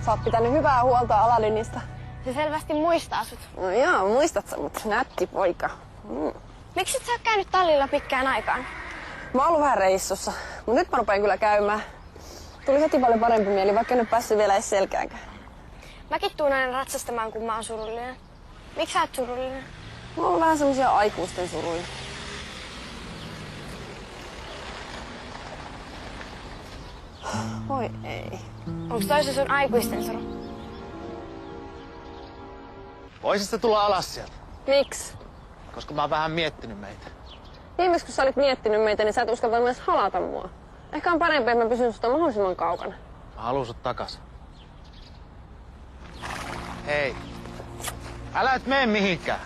Sä oot pitänyt hyvää huolta Aladinista. Se selvästi muistaa sut. No joo, muistat sä, mut nätti poika. Miksi et sä oot käynyt tallilla pitkään aikaan? Mä oon ollut vähän reissussa, mut nyt mä rupean kyllä käymään. Tuli heti paljon parempi mieli, vaikka en nyt päässyt vielä edes selkäänkään. Mäkin tuun aina ratsastamaan, kun mä oon surullinen. Miksi sä oot surullinen? Mulla on vähän semmosia aikuisten suruja. Voi ei. Onks toi se sun aikuisten suru? Voisit sä tulla alas sieltä? Miks? Koska mä oon vähän miettinyt meitä. Viimeis kun sä olit miettinyt meitä, niin sä et uskaltanut edes halata mua. Ehkä on parempi, että mä pysyn susta mahdollisimman kaukana. Mä haluun sut takas. Hei. Älä et mene mihinkään.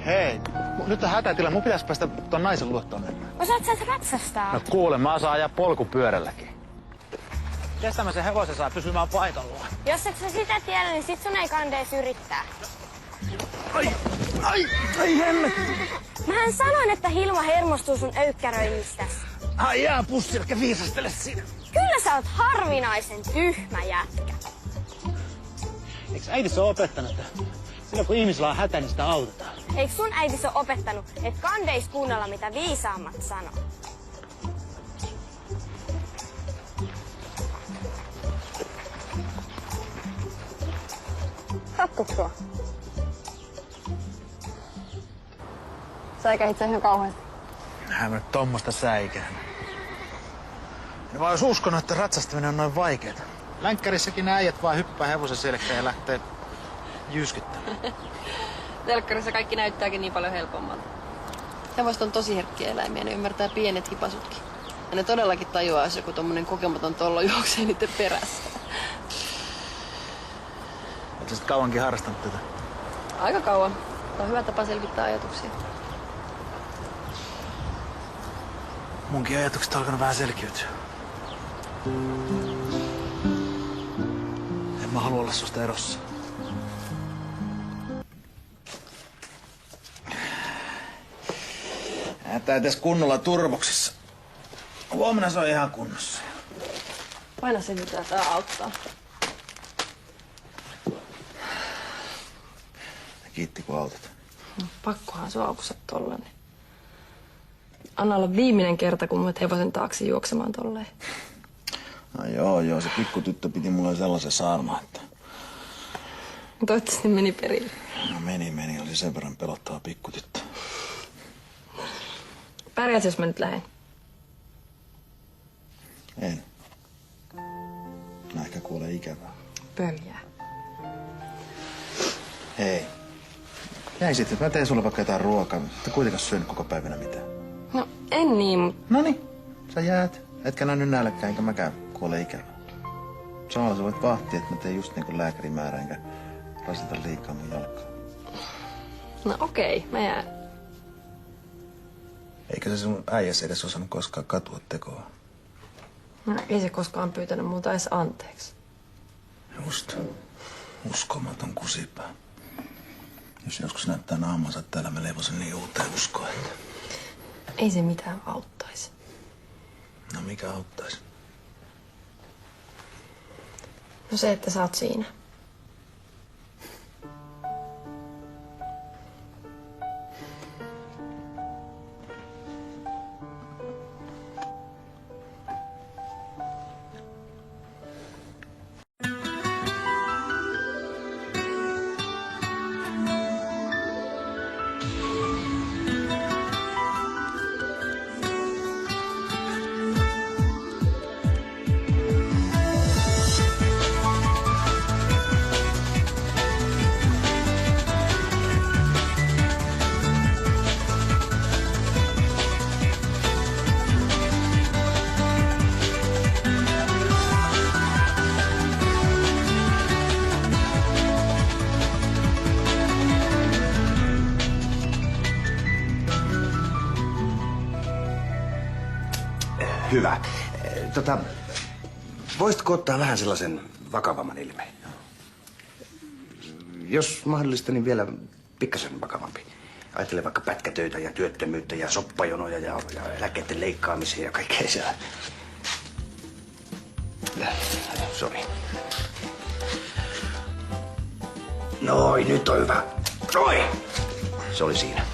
Hei. Nyt on hätätila. Mun pitäis päästä ton naisen luo tonne. Osaat sä ratsastaa? No kuule, mä osaan ajaa polkupyörälläkin. Kestä mä sen hevosen saa pysymään paikallaan. Jos et sä sitä tiedä, niin sit sun ei kande edes yrittää. Ai hemmetti. Mähän sanoin, että Hilma hermostuu sun öykkäröimistäs. Ai jää pussilkä viisastele siinä. Kyllä sä oot harvinaisen tyhmä jätkä. Eiks äiti ole opettanut, että silloin kun ihmisillä on hätä, niin sitä autetaan? Eikö sun äitis ole opettanut, että kandeis kuunnella mitä viisaammat sanoo? Sattuuko sua? Säikähit sä ihan kauheasti. Mä nyt tommosta säikään. En vaan jos uskonut, että ratsastaminen on noin vaikeeta. Länkkärissäkin nää äijät vaan hyppää hevosen selkään ja lähtee jyskyttämään. Telkkarissa kaikki näyttääkin niin paljon helpommalta. Hevoset on tosi herkkiä eläimiä, ne ymmärtää pienet hipasutkin. Ja ne todellakin tajuaa, jos joku tommonen kokematon tollo juoksee niiden perässä. Oot sä sit kauankin harrastanut tätä? Aika kauan. Tämä on hyvä tapa selvittää ajatuksia. Munkin ajatukset on alkanut vähän selkiytyä. En mä halua olla susta erossa. Tää edes kunnolla turvoksissa. Huomenna se on ihan kunnossa. Paina sen, mitä tää auttaa. Kiitti kun autat. No, pakkohan sua aukussa tollanen. Anna olla viimeinen kerta, kun menet hevosen taakse juoksemaan tolleen. No joo, se pikkutyttö piti mulle sellaisen saarnan, että... Toivottavasti meni perille. No meni, oli sen verran pelottava pikkutyttö. Pärjäs, jos mä nyt lähden. En. Mä ehkä kuolee ikävää. Pöljää. Hei. Jäi sitten, mä teen sulle vaikka jotain ruokaa, mutta kuitenkaan syönyt koko päivänä mitään. No, en niin, mutta... Noniin, sä jäät. Etkä näy nyt nälkään, enkä mäkään kuole ikävää. Samalla sä voit vahtia, että mä teen just niin kuin lääkäri määrä, enkä rasita liikaa mun jalkaa. No okei, mä jään. Eikä se sun äijäs edes osannut koskaan katua tekoa. No, ei se koskaan pyytänyt multa edes anteeksi. Just. Uskomaton kusipää. Jos joskus näyttää naamansa täällä, mä leivon sen niin uuteen uskoon, että... Ei se mitään auttaisi. No mikä auttaisi? No se, että sä oot siinä. Hyvä. Voisitko ottaa vähän sellaisen vakavamman ilmeen? Jos mahdollista, niin vielä pikkasen vakavampi. Ajattele vaikka pätkätöitä ja työttömyyttä ja soppajonoja ja eläkkeiden leikkaamisia ja kaikkea siellä. Sori. Noin, nyt on hyvä. Noin! Se oli siinä.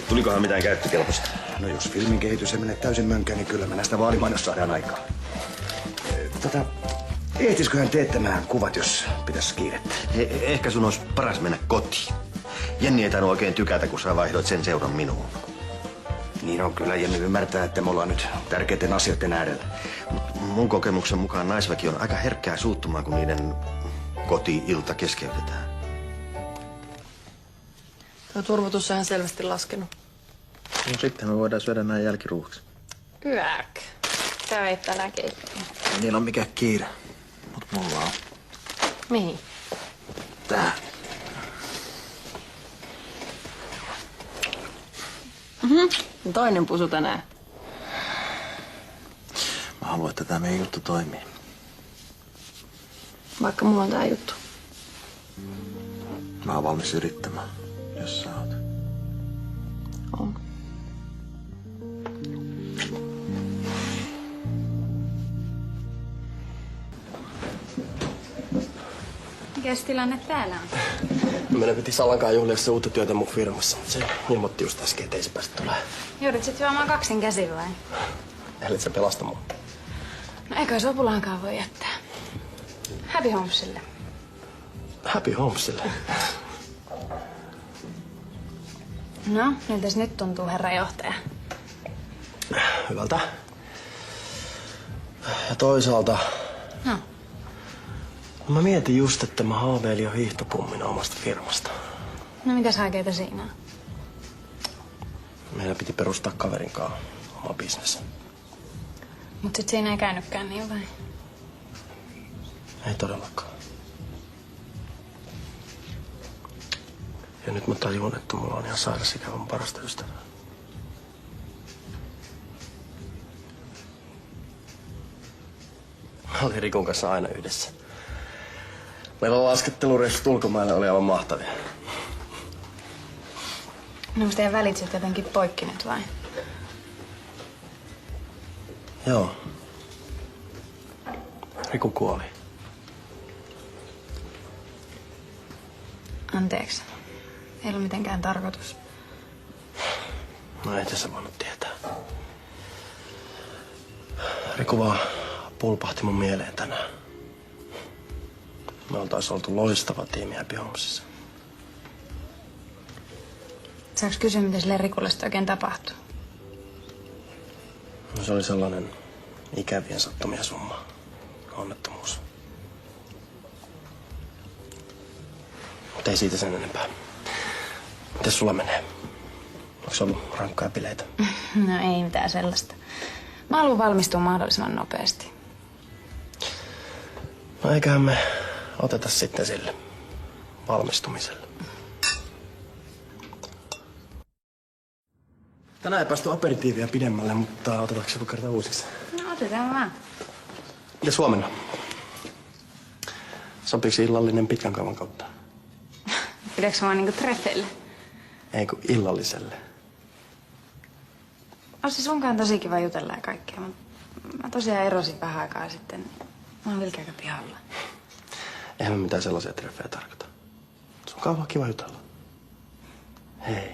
Tulikohan mitään käyttökelpoista? No jos filmin kehitys ei mene täysin mönkään, niin kyllä me näistä vaalimainosta saadaan aikaa. Ehtisiköhän teettämään kuvat, jos pitäisi kiirettä? Ehkä sun olisi paras mennä kotiin. Jenni ei tainnut oikein tykätä, kun sä vaihdoit sen seuran minuun. Niin on kyllä, Jenni ymmärtää, että me ollaan nyt tärkeiden asioiden äärellä. Mun kokemuksen mukaan naisväki on aika herkkää suuttumaan, kun niiden koti-ilta keskeytetään. Tuo turvotus on ihan selvästi laskenut. No sitten me voidaan syödä näin jälkiruuaksi. Yäk. Sä veit tänään keittiöön. Ei niillä ole mikään kiire, mut mulla on. Mihin? Tää. Toinen pusu tänään. Mä haluan, että tää meidän juttu toimii. Vaikka mulla on tää juttu. Mä oon valmis yrittämään, jos sä oot. On. Mikäs tilanne täällä on? Meidän piti Salankaan juhlia se uutta työtä mun firmassa, mutta se ilmoitti just äsken, ettei se päästä tulee. Joudut sit juomaan kaksin käsin vai? Ehlit sä pelasta mua? No eikö sopulaankaan voi jättää. Happy Homesille. Happy Homesille. No, miltäs nyt tuntuu, herra johtaja? Hyvältä. Ja toisaalta... No. Mä mietin just, että mä haaveilin jo hiihtopummina omasta firmasta. No mitäs haikeita siinä on? Meidän piti perustaa kaverin kanssa oma bisnes. Mut sit siinä ei käynytkään niin vai? Ei todellakaan. Ja nyt mä tajun, että mulla on ihan sairas ikävän parasta ystävää. Mä olin Rikun kanssa aina yhdessä. Meillä laskettelureissut ulkomaille oli aivan mahtavia. No onko teidän välit sit jotenkin poikki nyt vai? Joo. Riku kuoli. Anteeksi. Ei ollut mitenkään tarkoitus. No ei tässä voinut tietää. Riku vaan pulpahti mun mieleen tänään. Me oltais oltu loistava tiimi Happy Homesissa. Saanko kysyä, mitä sille Rikulle sitten oikein tapahtui? No se oli sellainen ikävien sattumia summa. Onnettomuus. Mutta ei siitä sen enempää. Mites sulla menee? Onko se ollut rankkaa bileitä? No ei mitään sellaista. Mä haluan valmistua mahdollisimman nopeasti. No eiköhän me oteta sitten sille valmistumiselle. Tänään ei päästy aperitiiviä pidemmälle, mutta otetaanko joku kerta uusiksi? No otetaan vaan. Mitäs huomenna? Sopiiko illallinen pitkän kaavan kautta? Pidätkö vaan niinku treffeille? Ei kun illalliselle. Olisi sunkaan tosi kiva jutella ja kaikkea, mutta mä tosiaan erosin vähän aikaa sitten. Mä oon Vilkeäkä pihalla. Eihän me mitään sellaisia treffejä tarkoita. Sunkaan vaan kiva jutella. Hei.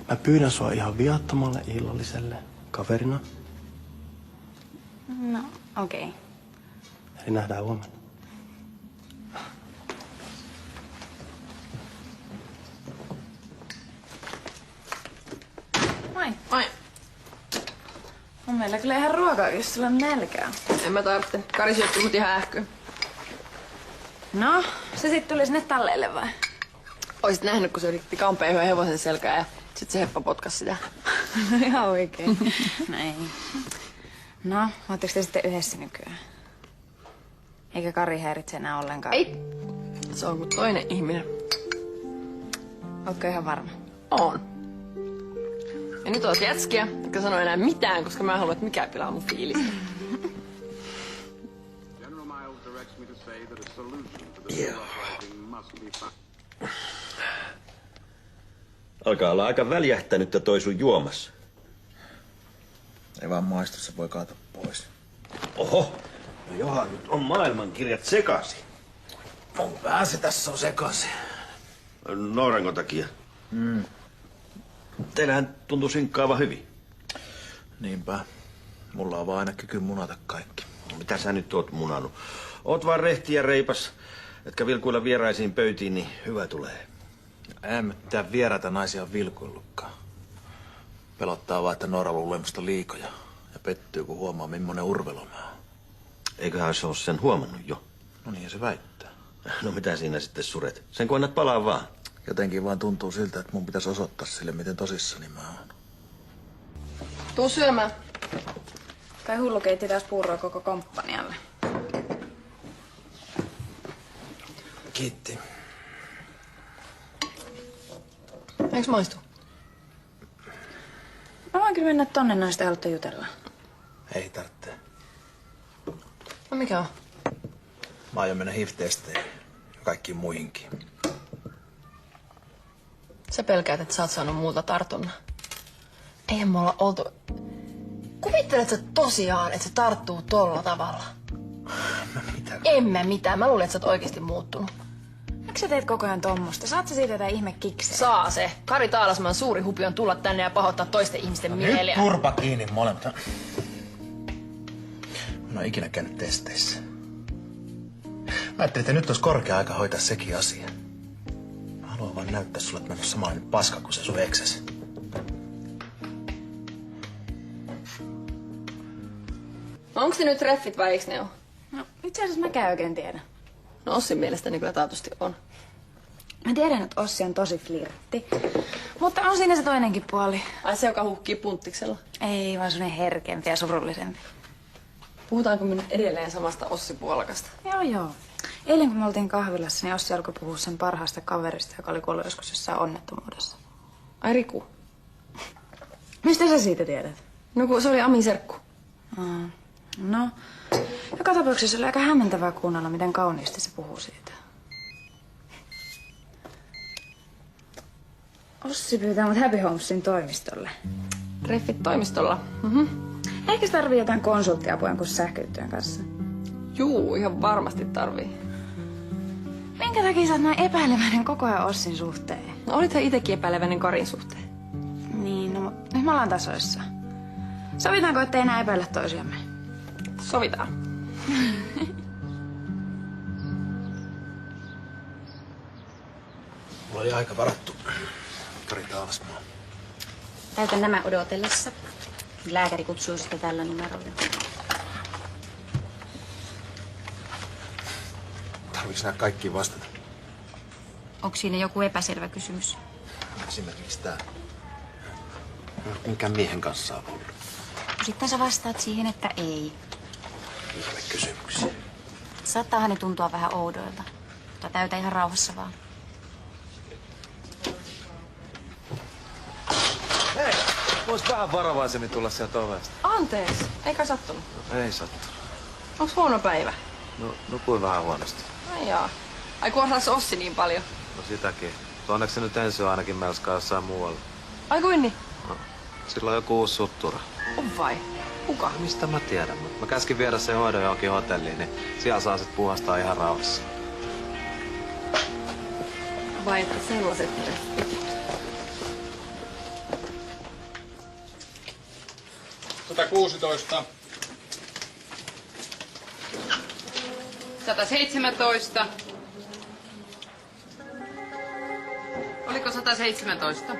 Mä pyydän sua ihan viattomalle illalliselle kaverina. No, okei. Okay. Eli nähdään huomenna. Moi. Moi. On meillä kyllä ihan ruokaa, jos sulla on nälkää. En mä tarvitse. Kari syötti mut ihan ähkyyn. No, se sit tuli sinne talleille vai? Oisit nähnyt, kun se yritti kampea yhden hevosen selkää ja sit se heppa potkas sitä. No ihan oikein. No ei. No, ootteko te sitten yhdessä nykyään? Eikä Kari häiritse enää ollenkaan? Ei. Se on kuin toinen ihminen. Ootko ihan varma? On. Ja nyt oot jätskiä, etkä sano enää mitään, koska mä en halua, että mikään pilaa mun fiilistä. General Miles directs me to say that a solution to the Bill uprising must be found. Alkaa olla aika väljähtänyttä toi sun juomassa. Ei vaan maistu, se voi kaatua pois. Oho, No johan nyt on maailmankirjat sekasi. Mun pää se tässä on sekaisin. Nooranko takia? Teillähän tuntuu sinkkaavan hyvin. Niinpä. Mulla on vaan aina kyky munata kaikki. No, mitä sä nyt oot munannut? Oot vaan rehti ja reipas, etkä vilkuilla vieraisiin pöytiin, niin hyvä tulee. En mitään vieraita naisia vilkuillutkaan. Pelottaa vaan, että Noora luulee musta liikoja. Ja pettyy, kun huomaa, millainen urvelo mä oon. Eiköhän se ole sen huomannut jo. No niin, se väittää. No mitä siinä sitten suret? Sen kun annat palaa vaan. Jotenkin vaan tuntuu siltä, että mun pitäisi osoittaa sille, miten tosissani mä oon. Tuu syömään. Kai hullu keitti taas puuroa koko komppanialle. Kiitti. Eiks maistu? Mä voin kyllä mennä tonne naisten halutta jutella. Ei tarvitse. No mikä on? Mä aion mennä HIV-testeihin ja kaikkiin muihinkin. Sä pelkäät, että sä oot saanut multa tartunnan. Eihän me olla oltu... Kuvittelet sä tosiaan, että se tarttuu tolla tavalla? Mitä? En mä mitään. Mä luulen, että sä oot oikeesti muuttunut. Miksi sä teet koko ajan tommosta? Saat sä siitä jotain ihme kikseä? Saa se. Kari Taalasman suuri hupi on tulla tänne ja pahoittaa toisten ihmisten mieliä. Nyt turpa kiinni molemmat. Mä en ole ikinä käynyt testeissä. Mä ajattelin, että nyt olisi korkea aika hoitaa sekin asia. Mä haluan vaan näyttää sulle, että mä en ole samanlainen paska kuin se sun eksäs. No onks se nyt treffit vai eiks ne oo? No, itse asiassa mäkään oikein tiedä. No Ossin mielestäni kyllä taatusti on. Mä tiedän, että Ossi on tosi flirtti. Mutta on siinä se toinenkin puoli. Ai se, joka huhkii punttiksella. Ei, vaan semmonen herkempi ja surullisempi. Puhutaanko me nyt edelleen samasta Ossi-puolakasta? Joo. Eilen kun me oltiin kahvilassa, niin Ossi alkoi puhua sen parhaasta kaverista, joka oli kuollut joskus jossain onnettomuudessa. Ai Riku. Mistä sä siitä tiedät? No kun se oli Amin serkku. No, joka tapauksessa oli aika hämmentävää kuunnella, miten kauniisti se puhuu siitä. Ossi pyytää mut Happy Homesin toimistolle. Treffit toimistolla. Ehkä se tarvii jotain konsulttiapua jonkun sähköyhtiön kanssa. Juu, ihan varmasti tarvii. Minkä takia sä oot näin epäileväinen koko ajan Ossin suhteen? No olithan itekin epäileväinen Karin suhteen. Niin, no nyt me ollaan tasoissa. Sovitaanko, ettei enää epäillä toisiamme? Sovitaan. Mulla oli aika varattu. Kari Taalasmaa. Täytän nämä odotellessa. Lääkäri kutsuu sitä tällä numerolla. Tarviiks nää kaikkiin vastata? Onko siinä joku epäselvä kysymys? Esimerkiksi tää. Minkään miehen kanssa saa ollut. Sitten sä vastaat siihen, että ei. Ihme kysymyksiä. Saattaahan ne tuntua vähän oudoilta. Mutta täytä ihan rauhassa vaan. Hei! Vois vähän varovaisemmin tulla sieltä ovesta. Anteeksi, eikä sattunut. No, ei sattunut. Onks huono päivä? No, nukuin vähän huonosti. Ai jaa. Ai kuohdas Ossi niin paljon. No sitäkin. Onneksi se nyt ensin on ainakin melskaa jossain muualla. Ai kuin niin? No, sillä on joku uusi suttura. On vai? Kuka? Mistä mä tiedän? Mä käskin viedä sen hoidon johonkin hotelliin, niin siellä saa sit puhastaa ihan rauhassa. Vai että sellaiset treffit? 116. 117. Oliko 117?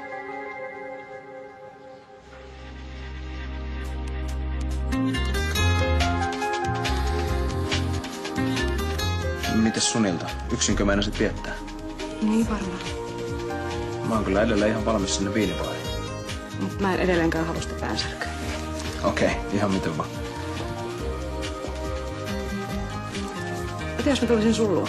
Mites Sunilta? Yksinkö meinasit viettää? Niin varmaan. Mä oon kyllä edelleen ihan valmis sinne viinivaihin. Mut mä en edelleenkään halua sitä päänsärkyä. Okei, ihan miten vaan. Mitä jos mä tulisin sun luo?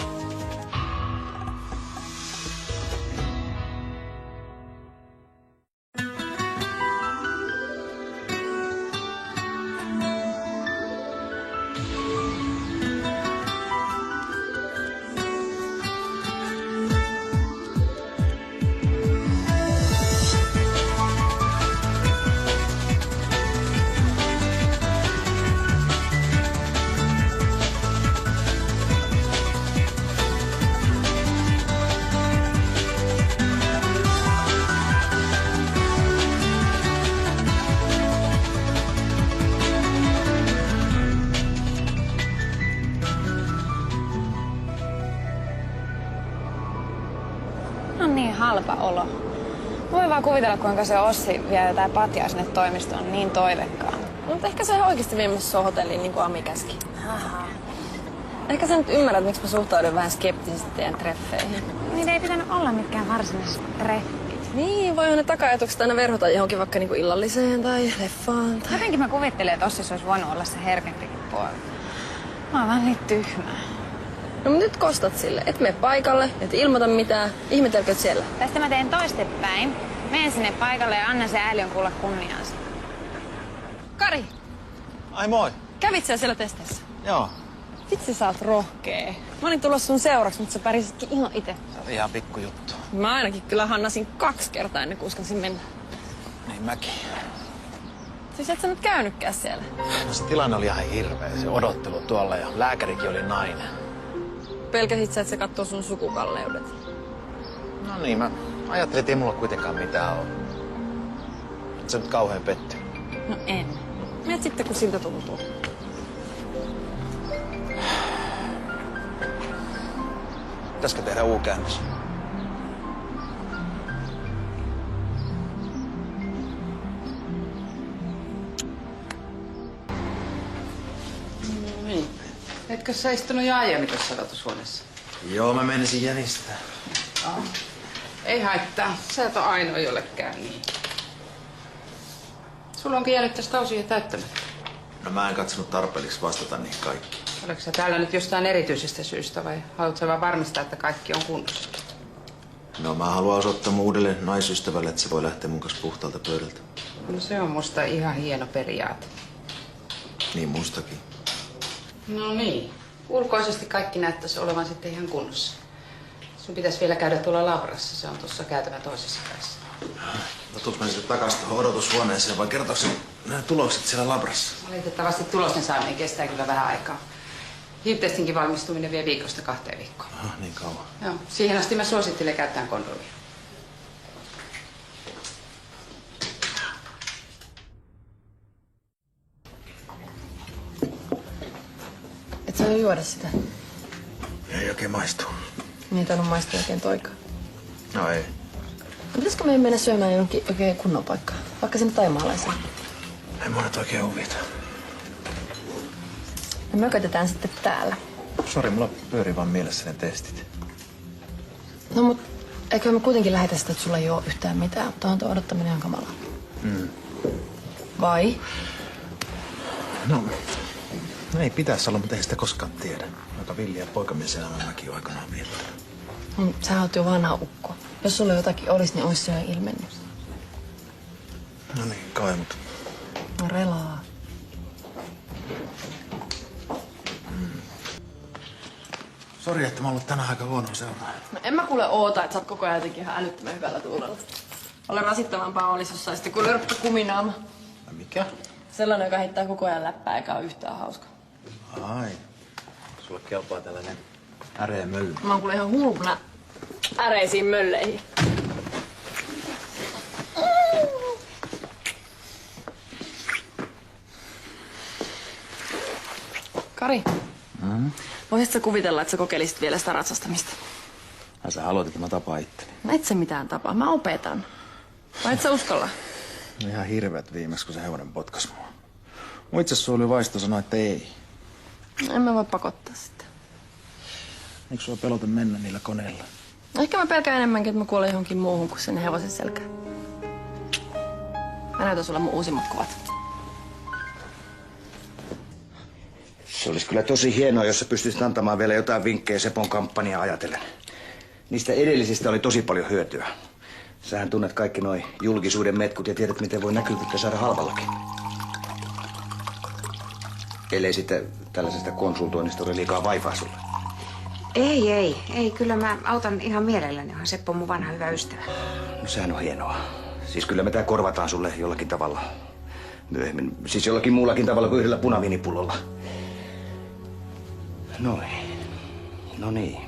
niin halpa olo. Voi vaan kuvitella, kuinka se Ossi vie jotain patjaa sinne toimistoon niin toivekkaan. No, mutta ehkä se on oikeasti viemässä sua hotelliin niin kuin Ami käski. Ehkä sä nyt ymmärrät, miksi mä suhtaudun vähän skeptisesti teidän treffeihin. Niitä ei pitänyt olla mitkään varsinaiset treffit. Niin, voihan ne takajatukset aina verhota johonkin vaikka niinku illalliseen tai leffaan. Tai... Jotenkin mä kuvittelen, että Ossis olisi voinut olla se herkempikin puoli. Mä oon vähän niin tyhmää. No mut nyt kostat sille. Et mene paikalle, et ilmoita mitään. Ihmetelköt siellä. Tästä mä teen toistepäin. Menen sinne paikalle ja annan se ääliön kuulla kunniaansa. Kari! Ai moi. Kävit sä siellä testeissä? Joo. Vitsi, sä oot rohkee. Mä olin tulossa sun seuraksi, mutta sä pärjäsitkin ihan itse. Se oli ihan pikkujuttu. Mä ainakin kyllä hannasin 2 kertaa ennen kuin uskalsin mennä. Niin mäkin. Siis et sä nyt käynytkään siellä? No se tilanne oli ihan hirveä, se odottelu tuolla ja lääkärikin oli nainen. Pelkäsit sä, että se katsoo sun sukukalleudet? No niin, mä ajattelin, että ei mulla kuitenkaan mitään ole. Et sä nyt kauhean petty. No en. Miet sitten, kun siltä tuntuu. Pitäisikö tehdä U-käännös? Niin. Etkö sä istunut jo aiemmin tuossa odotushuoneessa? Joo, mä menisin jänistää. Ei haittaa. Sä et ole ainoa, jolle käy niin. Sulla onkin jäänyt tästä kausia täyttämättä. No mä en katsonut tarpeelliksi vastata niihin kaikkiin. Oletko sä täällä nyt jostain erityisestä syystä vai haluatko sä vaan varmistaa, että kaikki on kunnossa? No mä haluan osoittaa mun uudelle naisystävälle, että se voi lähteä mun kanssa puhtaalta pöydältä. No se on musta ihan hieno periaate. Niin mustakin. No niin. Ulkoisesti kaikki näyttäisi olevan sitten ihan kunnossa. Sun pitäisi vielä käydä tuolla labrassa. Se on tuossa käytävän toisessa päässä. No tuut mä sitten takaisin tuohon odotushuoneeseen vai kertooko nämä tulokset siellä labrassa? Valitettavasti tulosten saaminen kestää kyllä vähän aikaa. HIV-testinkin valmistuminen vie viikosta 2 viikkoa. Niin kauan. Joo, siihen asti mä suosittelen käyttämään kondomia. Et sä jo juoda sitä? Ei oikein maistu. Niin tainnut maistua oikein toikaan. No ei. Pitäisikö meidän mennä syömään jonkin oikein kunnon paikkaan? Vaikka sinne Taimaalaiseen. Ei mua nyt oikein huvita. Me mökötetään sitten täällä. Sori, mulla pyörii vaan mielessä ne testit. No mut eikö me kuitenkin lähetä sitä, että sulla ei oo yhtään mitään? Mutta tuo odottaminen ihan kamalaa. Vai? No ei pitäisi olla, mutta ei sitä koskaan tiedä. Aika villiä poikamieselämän mäkin oon aikanaan viettänyt. Sä oot jo vanha ukko. Jos sulla jotakin olisi, niin olisi se jo ilmennyt. No niin, kai, mutta... No relaa. Sori, että mä oon ollut tänään aika huonoa seuraa. No en mä kuule oota, että sä oot koko ajan jotenkin ihan älyttömän hyvällä tuulella. Olen rasittavampaa olisi, jos saisit kuule ruppu kuminaama. Mikä? Sellainen, joka heittää koko ajan läppää eikä ole yhtään hauska. Ai. Sulle kelpaa tällainen äreä mölly. Mä oon kuule ihan hulpuna äreisiin mölleihin. Kari. Voisitko sä kuvitella, että sä kokeilisit vielä sitä ratsastamista? Sä haluat, että mä tapaan itteni. No et sä mitään tapaa. Mä opetan. Vai et sä uskalla? No ihan hirveät viimeksi, kun se hevonen potkas mua. Mun itsesuojeluvaisto sanoi, että ei. En mä voi pakottaa sitä. Eikö sua pelota mennä niillä koneilla? Ehkä mä pelkään enemmänkin, että mä kuolen johonkin muuhun kuin sinne hevosen selkään. Mä näytän sulle mun uusimmat kuvat. Se olisi kyllä tosi hienoa, jos sä pystyisit antamaan vielä jotain vinkkejä Sepon kampanjaa ajatellen. Niistä edellisistä oli tosi paljon hyötyä. Sähän tunnet kaikki noi julkisuuden metkut ja tiedät, miten voi näkyvyyttä saada halvallakin. Ellei sitten tällaisesta konsultoinnista ole liikaa vaivaa sulle. Ei. Kyllä mä autan ihan mielelläni. Onhan Seppo mun vanha hyvä ystävä. No sehän on hienoa. Siis kyllä me tää korvataan sulle jollakin tavalla. Myöhemmin. Siis jollakin muullakin tavalla kuin yhdellä punaviinipullolla. No niin.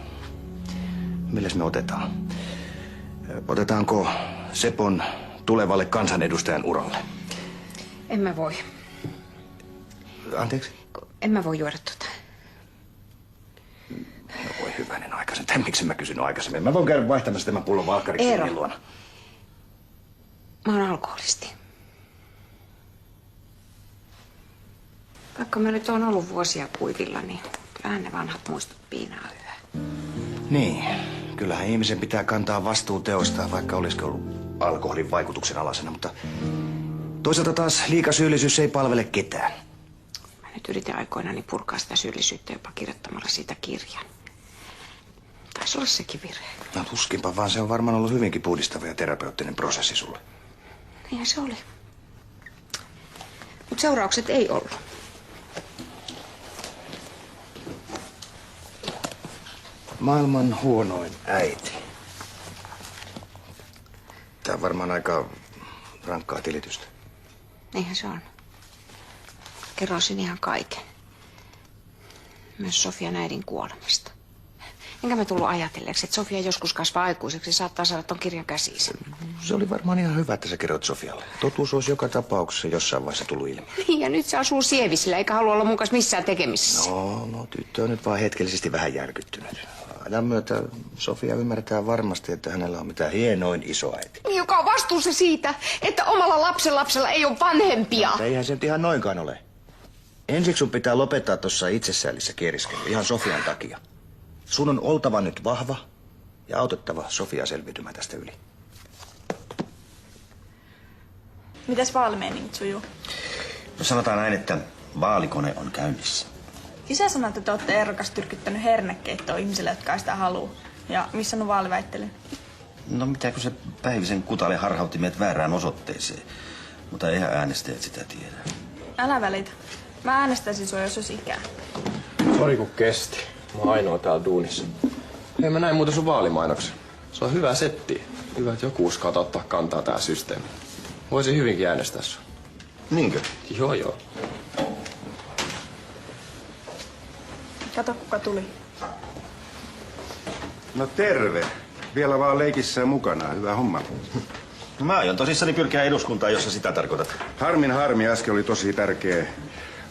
Milles me otetaan? Otetaanko Sepon tulevalle kansanedustajan uralle? En mä voi. Anteeksi? En mä voi juoda tota. No voi hyvänen aikaisen. Miksi mä kysynyt aikaisemmin? Mä voin käydä vaihtamassa tämän pullon valkkariksi Eero. luona. Mä oon alkoholisti. Vaikka mä nyt oon ollut vuosia kuivilla, niin kyllähän ne vanhat muistot piinaa yhä. Niin, kyllähän ihmisen pitää kantaa vastuu teostaan, vaikka olisikin ollut alkoholin vaikutuksen alasena, mutta toisaalta taas liika syyllisyys ei palvele ketään. Mä nyt yritin aikoinani purkaa sitä syyllisyyttä jopa kirjoittamalla siitä kirjan. Taisi olla sekin virhe. No tuskinpa, vaan se on varmaan ollut hyvinkin puhdistava ja terapeuttinen prosessi sulle. Niinhän se oli. Mut seuraukset ei ollut. Maailman huonoin äiti. Tää on varmaan aika rankkaa tilitystä. Niinhän se on. Kerroisin ihan kaiken. Myös Sofian äidin kuolemasta. Enkä mä tullut ajatelleeksi, että Sofia joskus kasvaa aikuiseksi ja saattaa saada ton kirjan käsiinsä. Se oli varmaan ihan hyvä, että sä kerroit Sofialle. Totuus olisi joka tapauksessa jossain vaiheessa tullut ilmi. Niin, ja nyt se asuu Sievisillä, eikä halua olla mun kanssa missään tekemisissä. No, tyttö on nyt vaan hetkellisesti vähän järkyttynyt. Ajan myötä Sofia ymmärtää varmasti, että hänellä on mitä hienoin isoäiti. Joka on vastuussa siitä, että omalla lapsenlapsella ei ole vanhempia. Mutta eihän se nyt ihan noinkaan ole. Ensiksi sun pitää lopettaa tuossa itsessäällissä kieriskely, ihan Sofian takia. Sun on oltava nyt vahva ja autettava Sofiaa selviytymään tästä yli. Mitäs vaalimeiningit sujuu? No sanotaan näin, että vaalikone on käynnissä. Isä sanoi, että te olette Eerokas tyrkyttänyt hernekeittoa ihmisille, jotka ei sitä halua. Ja missä on vaaliväittely? No mitä kun se Päivisen Kutale harhautti meidät väärään osoitteeseen. Mutta eihän äänestäjät sitä tiedä. Älä välitä. Mä äänestäisin sua, jos olisi ikää. Sori kun kesti. Mä oon ainoa täällä duunissa. Hei, mä näin muuten sun vaalimainoksen. Se on hyvä setti. Hyvä, että joku uskaltaa ottaa kantaa tää systeemi. Voisin hyvinkin äänestää sua. Niinkö? Joo. Kato, kuka tuli. No terve. Vielä vaan leikissä mukana. Hyvä homma. No mä aion tosissani pyrkiä eduskuntaan, jos sä sitä tarkoitat. Harmi. Äsken oli tosi tärkeä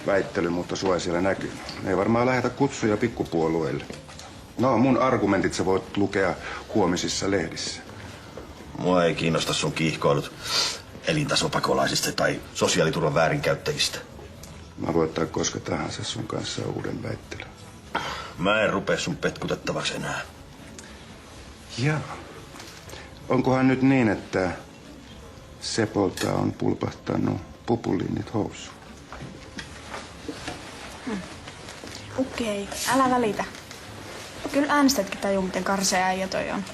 väittely, mutta sua ei siellä näkyy. Ei varmaan lähetä kutsuja pikkupuolueille. No, mun argumentit sä voit lukea huomisissa lehdissä. Mua ei kiinnosta sun kiihkoilut elintasopakolaisista tai sosiaaliturvan väärinkäyttäjistä. Mä voin ottaa koska tahansa sun kanssa uuden väittelyn. Mä en rupea sun petkutettavaksi enää. Jaa. Onkohan nyt niin, että Sepolta on pulpahtanut pupulinnit housuun? Okei, älä välitä. Kyllä äänestätkin tajuu, miten karsea äijä toi on.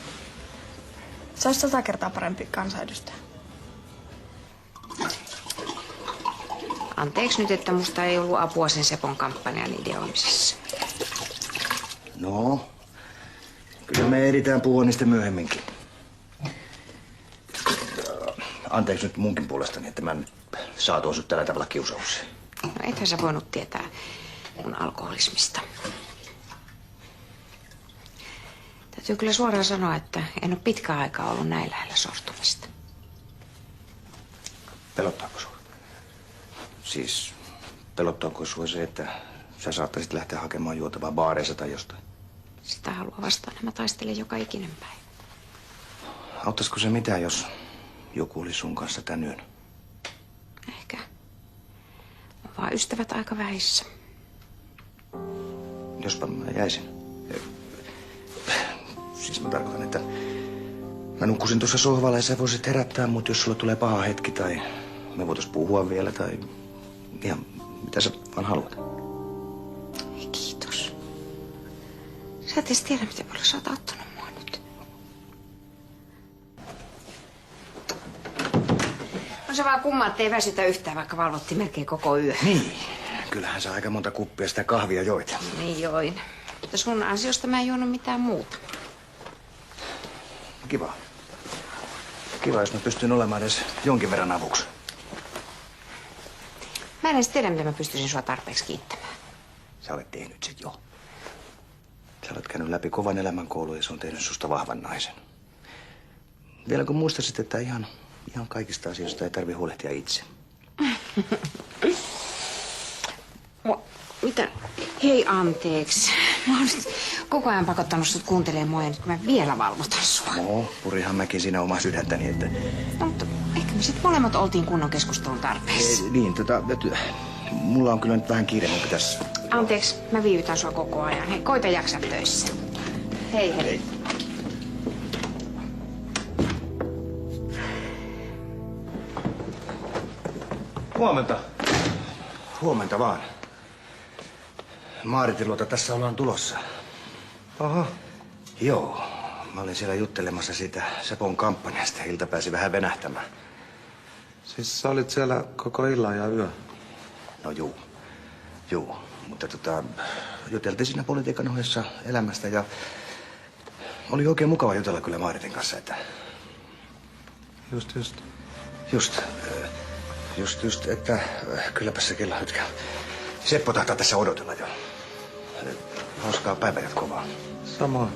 Se olisi 100 kertaa parempi kansanedustaja. Anteeksi nyt, että musta ei ollut apua sen Sepon kampanjan ideoimisessa. No, kyllä me ehditään puhua niistä myöhemminkin. Anteeksi nyt munkin puolestani, että mä nyt saatoin sut tällä tavalla kiusaukseen. No ethän sä voinut tietää mun alkoholismista. Täytyy kyllä suoraan sanoa, että en ole pitkään aikaa ollut näin lähellä sortumista. Pelottaako sua? Siis pelottaako sua se, että sä saattaisit lähteä hakemaan juotavaa baareissa tai jostain? Sitä haluaa vastaan, mä taistelen joka ikinen päivä. Auttaisiko se mitään, jos joku oli sun kanssa tän yön? Ehkä. On vaan ystävät aika vähissä. Jospa mä jäisin. Siis mä tarkoitan, että mä nukkusin tuossa sohvalla ja sä voisit herättää mut, jos sulla tulee paha hetki tai me voitais puhua vielä tai ihan mitä sä vaan haluat. Ei, kiitos. Sä et edes tiedä, miten paljon sä oot auttanut mua nyt. On se vaan kumma, ettei väsytä yhtään, vaikka valvottiin melkein koko yö. Niin. Kyllähän sä aika monta kuppia sitä kahvia joit. Niin join. Mutta sun ansiosta mä en juonut mitään muuta. Kiva. Kiva, jos mä pystyn olemaan edes jonkin verran avuksi. Mä en edes tiedä, miten mä pystyisin sua tarpeeksi kiittämään. Sä olet tehnyt sit jo. Sä olet käynyt läpi kovan elämänkoulun ja se on tehnyt susta vahvan naisen. Vielä kun muistasit, että ihan kaikista asioista ei tarvi huolehtia itse. Mitä? Hei, anteeksi. Mä oon koko ajan pakottanut sut kuuntelemaan mua ja nyt kun mä vielä valvotan sua. No, purihan mäkin siinä omaa sydäntäni, että... No, mutta ehkä me sit molemmat oltiin kunnon keskustelun tarpeessa. Niin, mulla on kyllä nyt vähän kiire, mun pitäis... Anteeksi, mä viivytän sua koko ajan. Hei, koita jaksaa töissä. Hei, hei. Hei. Huomenta. Huomenta vaan. Maaritin luota tässä ollaan tulossa. Aha. Joo. Mä olin siellä juttelemassa siitä Sepon kampanjasta. Ilta pääsi vähän venähtämään. Siis sä olit siellä koko illan ja yö? No juu. Mutta juteltiin siinä politiikan ohessa elämästä ja oli oikein mukava jutella kyllä Maaritin kanssa, että... Just, että kylläpä se kello hytkä. Seppo tahtaa tässä odotella jo. Hauskaa päivänjatkoa vaan. Samoin.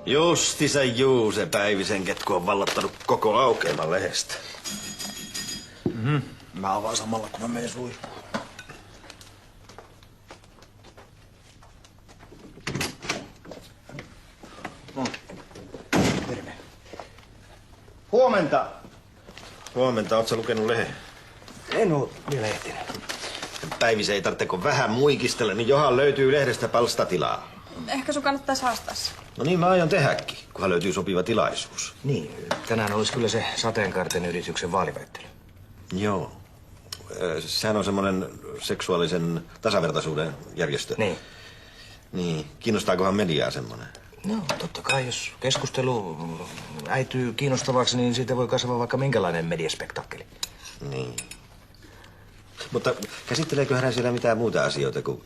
Justisa se Päivisen ketku on vallottanut koko aukeaman lehdestä. Mä avaan samalla, kun mä menen suihkuun. Terve. Huomenta! Huomenta, ootko sä lukenut lehden? En oo vielä ehtinyt. Päivisen ei tarvitse kun vähän muikistella, niin johan löytyy lehdestä palstatilaa. Ehkä sun kannattaisi haastaa se. No niin mä aion tehdäkin, kunhan löytyy sopiva tilaisuus. Niin, tänään olisi kyllä se sateenkaarten yrityksen vaaliväittely. Joo. Sehän on semmoinen seksuaalisen tasavertaisuuden järjestö. Niin. Kiinnostaakohan mediaa semmoinen? No, totta kai, jos keskustelu äityy kiinnostavaksi, niin siitä voi kasvaa vaikka minkälainen mediaspektaakkeli. Niin. Mutta käsitteleekö hän siellä mitään muuta asioita kuin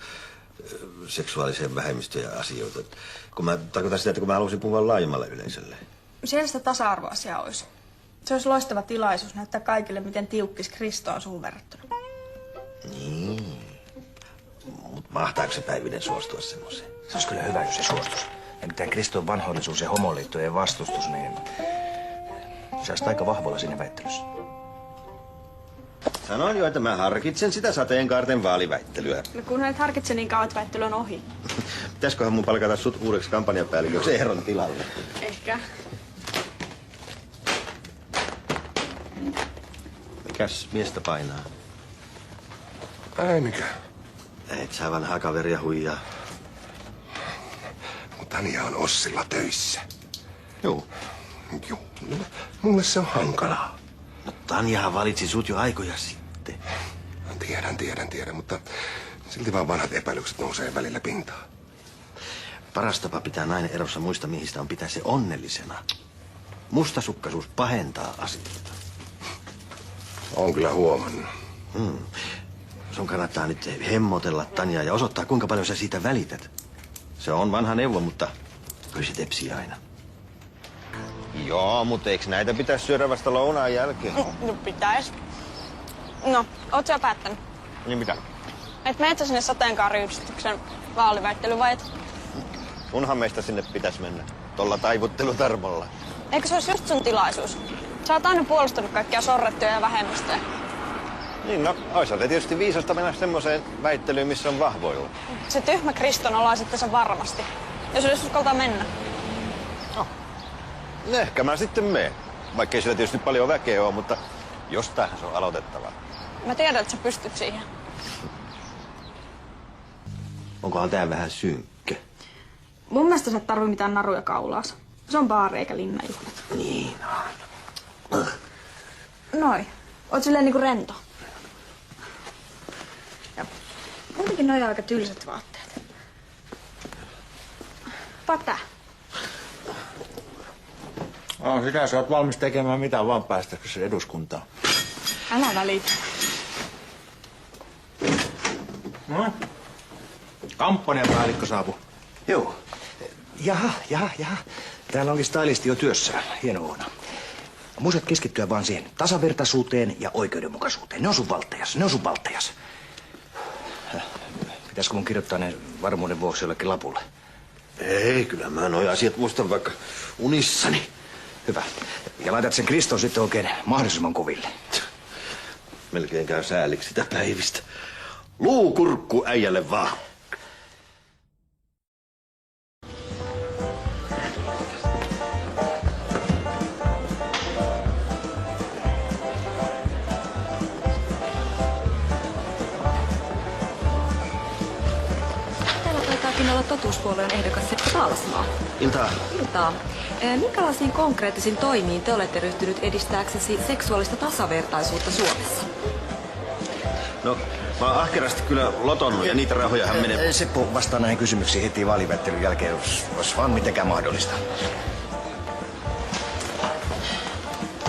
seksuaalisen vähemmistöjen asioita? Kun mä tarkoitan sitä, että kun mä haluaisin puhua laajemmalle yleisölle. Siellä sitä tasa-arvoasiaa olisi. Se olisi loistava tilaisuus näyttää kaikille, miten tiukkis Kristo on suhun verrattuna. Niin. Mut mahtaako se Päivinen suostua semmoiseen? Se olisi kyllä hyvä, jos se suostus. Nimittäin Kriston vanhoillisuus ja homoliittojen vastustus, niin se olisi aika vahvoilla siinä väittelyssä. Sanoin jo, että mä harkitsen sitä sateenkaarten vaaliväittelyä. No kun et harkitse niin kauan, että väittely on ohi. Pitäisköhän mun palkata sut uudeksi kampanjapäälliköksi Eeron tilalle? Ehkä. Mikäs miestä painaa? Ei mikään. Et sä vanhaa kaveria huijaa. Mutta Tanja on Ossilla töissä. Joo. Joo. Mulle se on hankalaa. No Tanjahan valitsi sut jo aikoja sitten. Tiedän, mutta silti vaan vanhat epäilykset nousee välillä pintaan. Paras tapa pitää nainen erossa muista miehistä on pitää se onnellisena. Mustasukkaisuus pahentaa asioita. On kyllä huomannut. Sun kannattaa nyt hemmotella Tanjaa ja osoittaa, kuinka paljon sä siitä välität. Se on vanha neuvo, mutta kyllä se tepsii aina. Joo, mutta eikö näitä pitäisi syödä vasta lounaan jälkeen? No pitäis. No, oot sä päättänyt? Niin mitä? Et meet sä sinne sateenkaariyhdistyksen vaaliväittelyyn vai et? Sunhan meistä sinne pitäisi mennä. Tolla taivuttelutarmolla. Eikö se olisi just sun tilaisuus? Sä oot aina puolustanut kaikkia sorrettuja ja vähemmistöjä. Niin no, oisaalta tietysti viisasta mennä semmoiseen väittelyyn, missä on vahvoilla. Se tyhmä Kriston olaa sitten se varmasti. Jos olisi uskaltaa mennä. No, ehkä mä sitten menen. Vaikkei sillä tietysti paljon väkeä ole, mutta jostainhan se on aloitettava. Mä tiedän, että sä pystyt siihen. Onkohan tää vähän synkkä? Mun mielestä sä et tarvi mitään naruja kaulaas. Se on baari eikä linnanjuhlat. Niin on. Noi. Oot silleen niinku rento. Ja muutenkin noi on aika tylsät vaatteet. Pata. No, sitä sä oot valmis tekemään mitään vaan päästäkö se eduskuntaan. Älä välitä. No? Kampanjapäällikkö saapui. Joo. Jaha. Täällä onkin stylisti jo työssä. Hieno huono. Muistat keskittyä vaan siihen tasavertaisuuteen ja oikeudenmukaisuuteen. Ne on sun valtejas. Pitäisikö mun kirjoittaa ne varmuuden vuoksi jollekin lapulle? Ei, kyllä mä noi asiat muistan vaikka unissani. Hyvä. Ja laitat sen Kriston sitten oikein mahdollisimman koville. Melkein käy sääliksi sitä Päivistä. Luukurkku äijälle vaan. Täällä taitaakin olla totuuspuolueen ehdokas Seppo Taalasmaa. Iltaa. Iltaa. Minkälaisiin konkreettisiin toimiin te olette ryhtynyt edistääksesi seksuaalista tasavertaisuutta Suomessa? No, mä oon ahkerasti kyllä lotonnut ja niitä rahojahan menee... Seppo vastaa näihin kysymyksiin heti vaaliväittelyn jälkeen, jos vaan mitenkään mahdollista.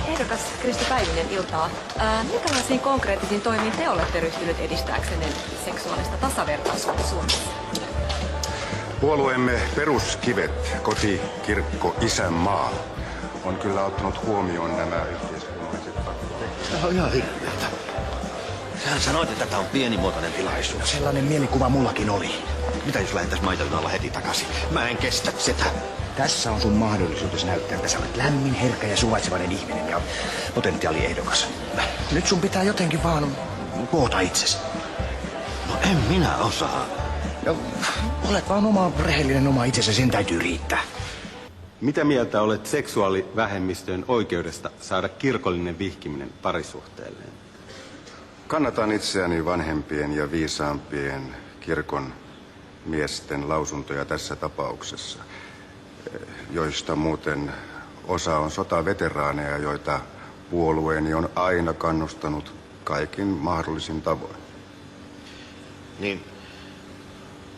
Ehdokas Kristi Päivinen, iltaa. Minkälaisiin konkreettisiin toimiin te olette ryhtynyt edistääksenne seksuaalista tasavertaisuutta Suomessa? Puolueemme peruskivet, koti, kirkko, isänmaa, on kyllä ottanut huomioon nämä yhteiskunnalliset faktat. Tämä on ihan hirveetä. Sähän sanoit, että tämä on pienimuotoinen tilaisuus. Sellainen mielikuva mullakin oli. Mitä jos lähdettäis maitojunalla heti takaisin? Mä en kestä sitä. Tässä on sun mahdollisuus näyttää, että sä olet lämmin, herkkä ja suvaitsevainen ihminen ja potentiaaliehdokas. Nyt sun pitää jotenkin vaan koota itsesi. No en minä osaa. No, olet vaan rehellinen oma itsesi, sen täytyy riittää. Mitä mieltä olet seksuaalivähemmistöjen oikeudesta saada kirkollinen vihkiminen parisuhteelleen? Kannatan itseäni vanhempien ja viisaampien kirkon miesten lausuntoja tässä tapauksessa, joista muuten osa on sotaveteraaneja, joita puolueeni on aina kannustanut kaikin mahdollisin tavoin. Niin,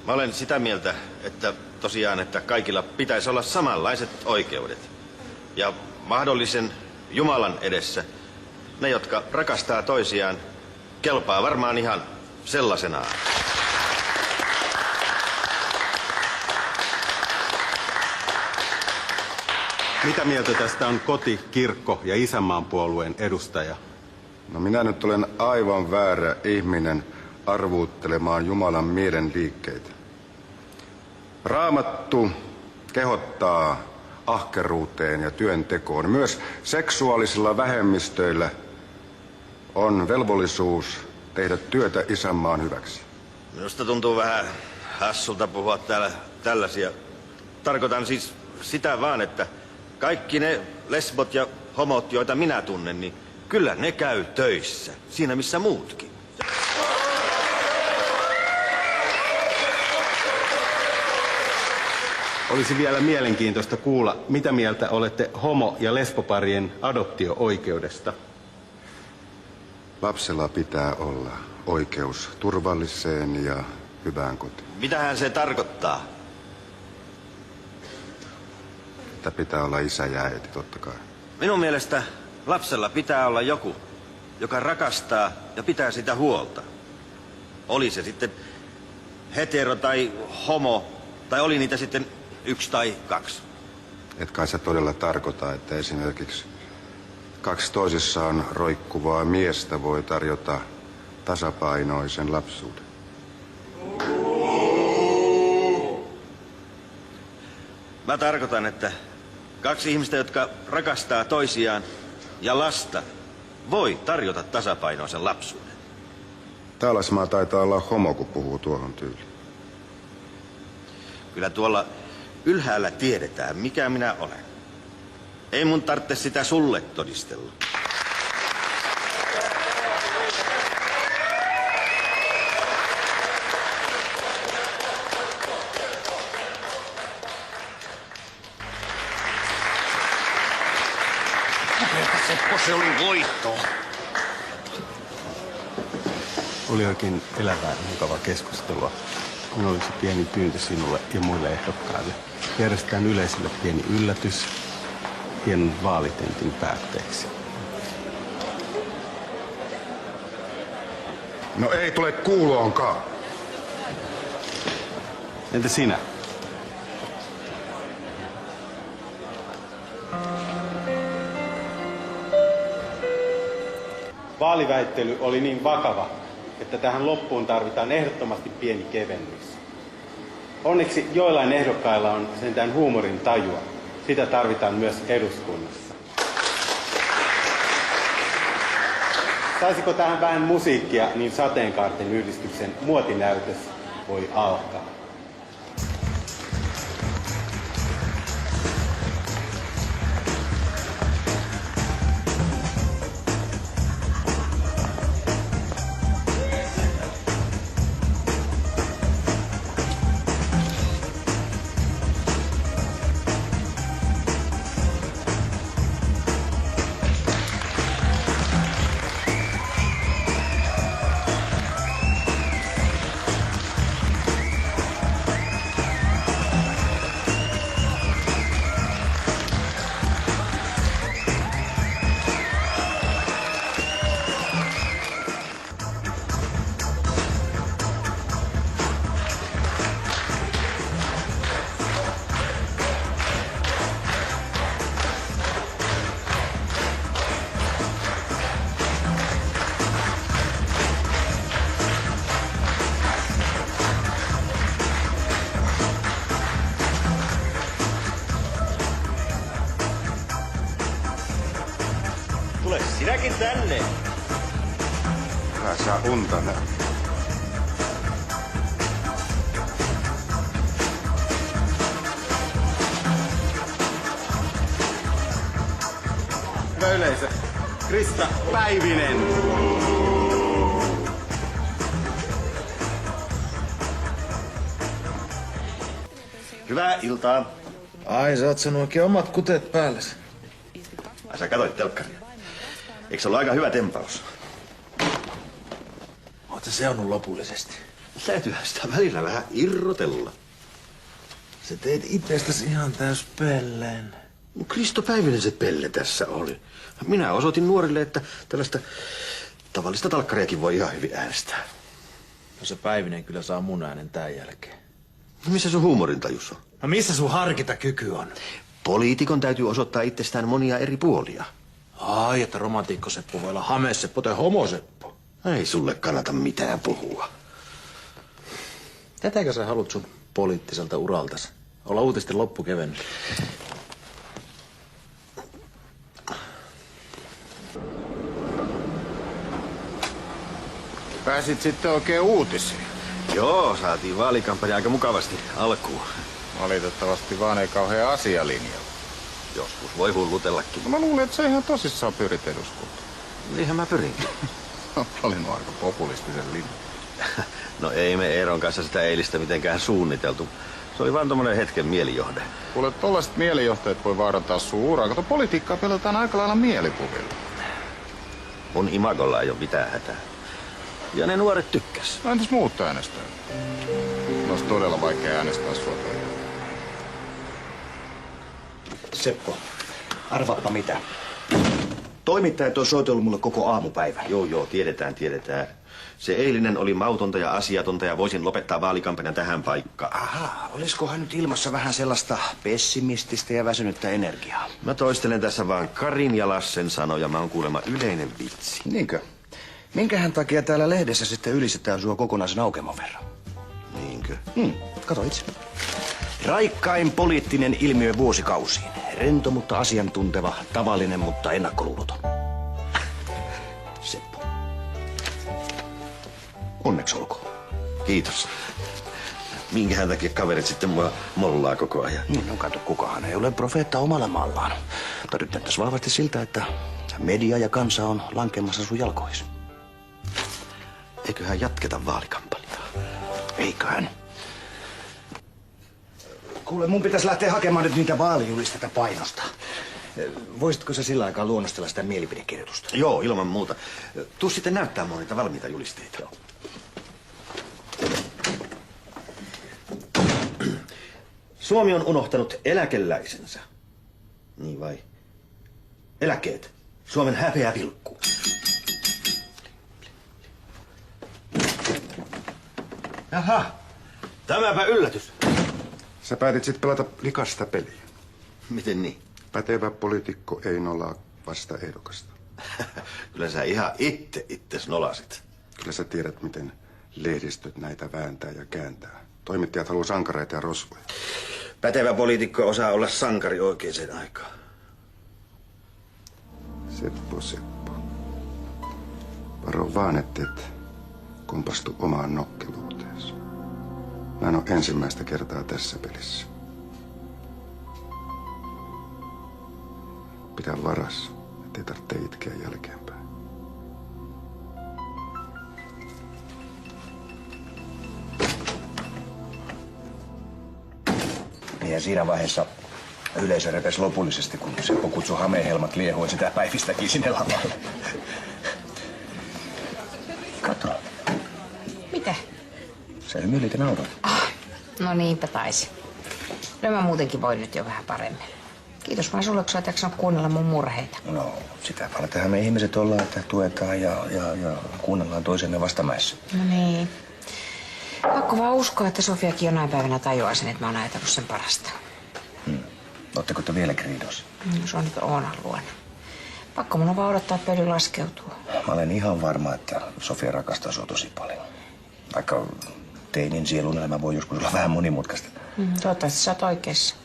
mä olen sitä mieltä, että tosiaan, että kaikilla pitäisi olla samanlaiset oikeudet. Ja mahdollisen Jumalan edessä ne, jotka rakastaa toisiaan, kelpaa varmaan ihan sellaisenaan. Mitä mieltä tästä on koti, kirkko ja isänmaan puolueen edustaja? No minä nyt olen aivan väärä ihminen arvuuttelemaan Jumalan mielen liikkeitä. Raamattu kehottaa ahkeruuteen ja työntekoon. Myös seksuaalisilla vähemmistöillä on velvollisuus tehdä työtä isänmaan hyväksi. Minusta tuntuu vähän hassulta puhua täällä tällaisia. Tarkoitan siis sitä vaan, että kaikki ne lesbot ja homot, joita minä tunnen, niin kyllä ne käy töissä. Siinä missä muutkin. Olisi vielä mielenkiintoista kuulla, mitä mieltä olette homo- ja lesboparien adoptio-oikeudesta. Lapsella pitää olla oikeus turvalliseen ja hyvään kotiin. Mitähän se tarkoittaa? Että pitää olla isä ja äiti, totta kai. Minun mielestä lapsella pitää olla joku, joka rakastaa ja pitää sitä huolta. Oli se sitten hetero tai homo, tai oli niitä sitten 1 tai 2. Et kai sä todella tarkoita, että esimerkiksi 2 toisissaan roikkuvaa miestä voi tarjota tasapainoisen lapsuuden. Mä tarkoitan, että 2 ihmistä, jotka rakastaa toisiaan ja lasta, voi tarjota tasapainoisen lapsuuden. Taalasmaa taitaa olla homo, kun puhuu tuohon tyyliin. Kyllä tuolla ylhäällä tiedetään, mikä minä olen. Ei mun tarvitse sitä sulle todistella. Seppo, se oli voitto. Oli oikein elävää ja mukavaa keskustelua. Minulla olisi pieni pyyntö sinulle ja muille ehdokkaille. Järjestetään yleisölle pieni yllätys hienon vaalitentin päätteeksi. No ei tule kuuloonkaan. Entä sinä? Vaaliväittely oli niin vakava, että tähän loppuun tarvitaan ehdottomasti pieni kevennys. Onneksi joillain ehdokkailla on sentään huumorin tajua. Sitä tarvitaan myös eduskunnassa. Saisiko tähän vähän musiikkia, niin Sateenkaarten yhdistyksen muotinäytös voi alkaa. Tule sinäkin tänne. Älä saa unta näin. Hyvä yleisö, Krista Päivinen. Hyvää iltaa. Ai, sä oot saanut oikein omat kuteet päällesi. Ai, sä katsoit telkkaria. Eikö se ollut aika hyvä tempaus? Oot sä seonnut lopullisesti? Täytyyhän sitä välillä vähän irrotella. Sä teit itsestäsi ihan täys pelleen. Kristo Päivinen se pelle tässä oli. Minä osoitin nuorille, että tällaista tavallista talkkariakin voi ihan hyvin äänestää. No se Päivinen kyllä saa mun äänen tän jälkeen. No missä sun huumorintajus on? No missä sun harkintakyky on? Poliitikon täytyy osoittaa itsestään monia eri puolia. Ai, että romantiikkoseppo voi olla hameseppo tai homoseppo. Ei sulle kannata mitään puhua. Tätäkö sä haluat sun poliittiselta uraltas? Olla uutisten loppukevennys. Pääsit sitten oikein uutisiin. Joo, saatiin vaalikampanja aika mukavasti alkuun. Valitettavasti vaan ei kauhean asialinjalla. Joskus voi hullutellakin. No mä luulen, että sä ihan tosissaan pyrit eduskuntaan. Niinhän mä pyrinkin. Oot valinnut aika populistisen linjan. No ei me Eeron kanssa sitä eilistä mitenkään suunniteltu. Se oli vaan tommonen hetken mielijohde. Kuule, tollaiset mielijohteet voi vaarantaa sun uraa. Kato, politiikkaa pelataan aika lailla mielikuvilla. Mun imagolla ei ole mitään hätää. Ja ne nuoret tykkäs. No entäs muut äänestää? Olisi todella vaikea äänestää sua. Seppo, arvaappa mitä. Toimittajat on soitellut mulle koko aamupäivän. Joo, tiedetään. Se eilinen oli mautonta ja asiatonta ja voisin lopettaa vaalikampanjan tähän paikkaan. Aha, olisikohan nyt ilmassa vähän sellaista pessimististä ja väsynyttä energiaa? Mä toistelen tässä vaan Karin ja Lassen sanoja. Mä oon kuulemma yleinen vitsi. Niinkö? Minkähän takia täällä lehdessä sitten ylistetään sua kokonaisen aukemon verran? Niinkö? Kato itse. Raikkain poliittinen ilmiö vuosikausiin. Rento, mutta asiantunteva. Tavallinen, mutta ennakkoluuloton. Seppo. Onneksi olkoon. Kiitos. Minkähän takia kaverit sitten mua mollaa koko ajan? No kato, kukahan ei ole profeetta omalla maallaan. Mutta nyt näyttäisi vahvasti siltä, että media ja kansa on lankemassa sun jalkoihin. Eiköhän jatketa vaalikampanjaa? Eiköhän. Kuule, mun pitäisi lähteä hakemaan nyt niitä vaalijulisteita painosta. Voisitko sä sillä aikaa luonnostella sitä mielipidekirjoitusta? Joo, ilman muuta. Tuu sitten näyttää mua niitä valmiita julisteita. Joo. Suomi on unohtanut eläkeläisensä. Niin vai? Eläkkeet. Suomen häpeä pilkku. Jaha, tämäpä yllätys. Sä päätit sit pelata likasta peliä. Miten niin? Pätevä poliitikko ei nolaa vasta ehdokasta. Kyllä sä ihan itses nolasit. Kyllä sä tiedät, miten lehdistöt näitä vääntää ja kääntää. Toimittajat haluaa sankareita ja rosvoja. Pätevä poliitikko osaa olla sankari oikeaan aikaan. Seppo. Varo vaan, et kompastu omaan nokkeluuteesi. Mä en ole ensimmäistä kertaa tässä pelissä. Pidä varassa, ettei tarvitse itkeä jälkeenpäin. Ja siinä vaiheessa yleisö repesi lopullisesti, kun Seppo kutsui hameenhelmat liehuun sitä päivistäkin sinne lavalle. Kato. Mitä? Se hymyilit ja nauroit. No niinpä taisi. No mä muutenkin voin nyt jo vähän paremmin. Kiitos vaan sulle, kun sä oot jaksanut kuunnella mun murheita. No, sitä vartenhan me ihmiset ollaan, että tuetaan ja kuunnellaan toisemme vastamäessä. No niin. Pakko vaan uskoa, että Sofiakin jonain päivänä tajuaa sen, että mä oon ajatellut sen parasta. Ootteko te vielä kriidossa? Se on nyt Oonan luona. Pakko mun on vaan odottaa, että pöly laskeutuu. Mä olen ihan varma, että Sofia rakastaa sua tosi paljon. Vaikka teinin sielun elämä voi joskus olla vähän monimutkaista. Toivottavasti sä oot oikeassa.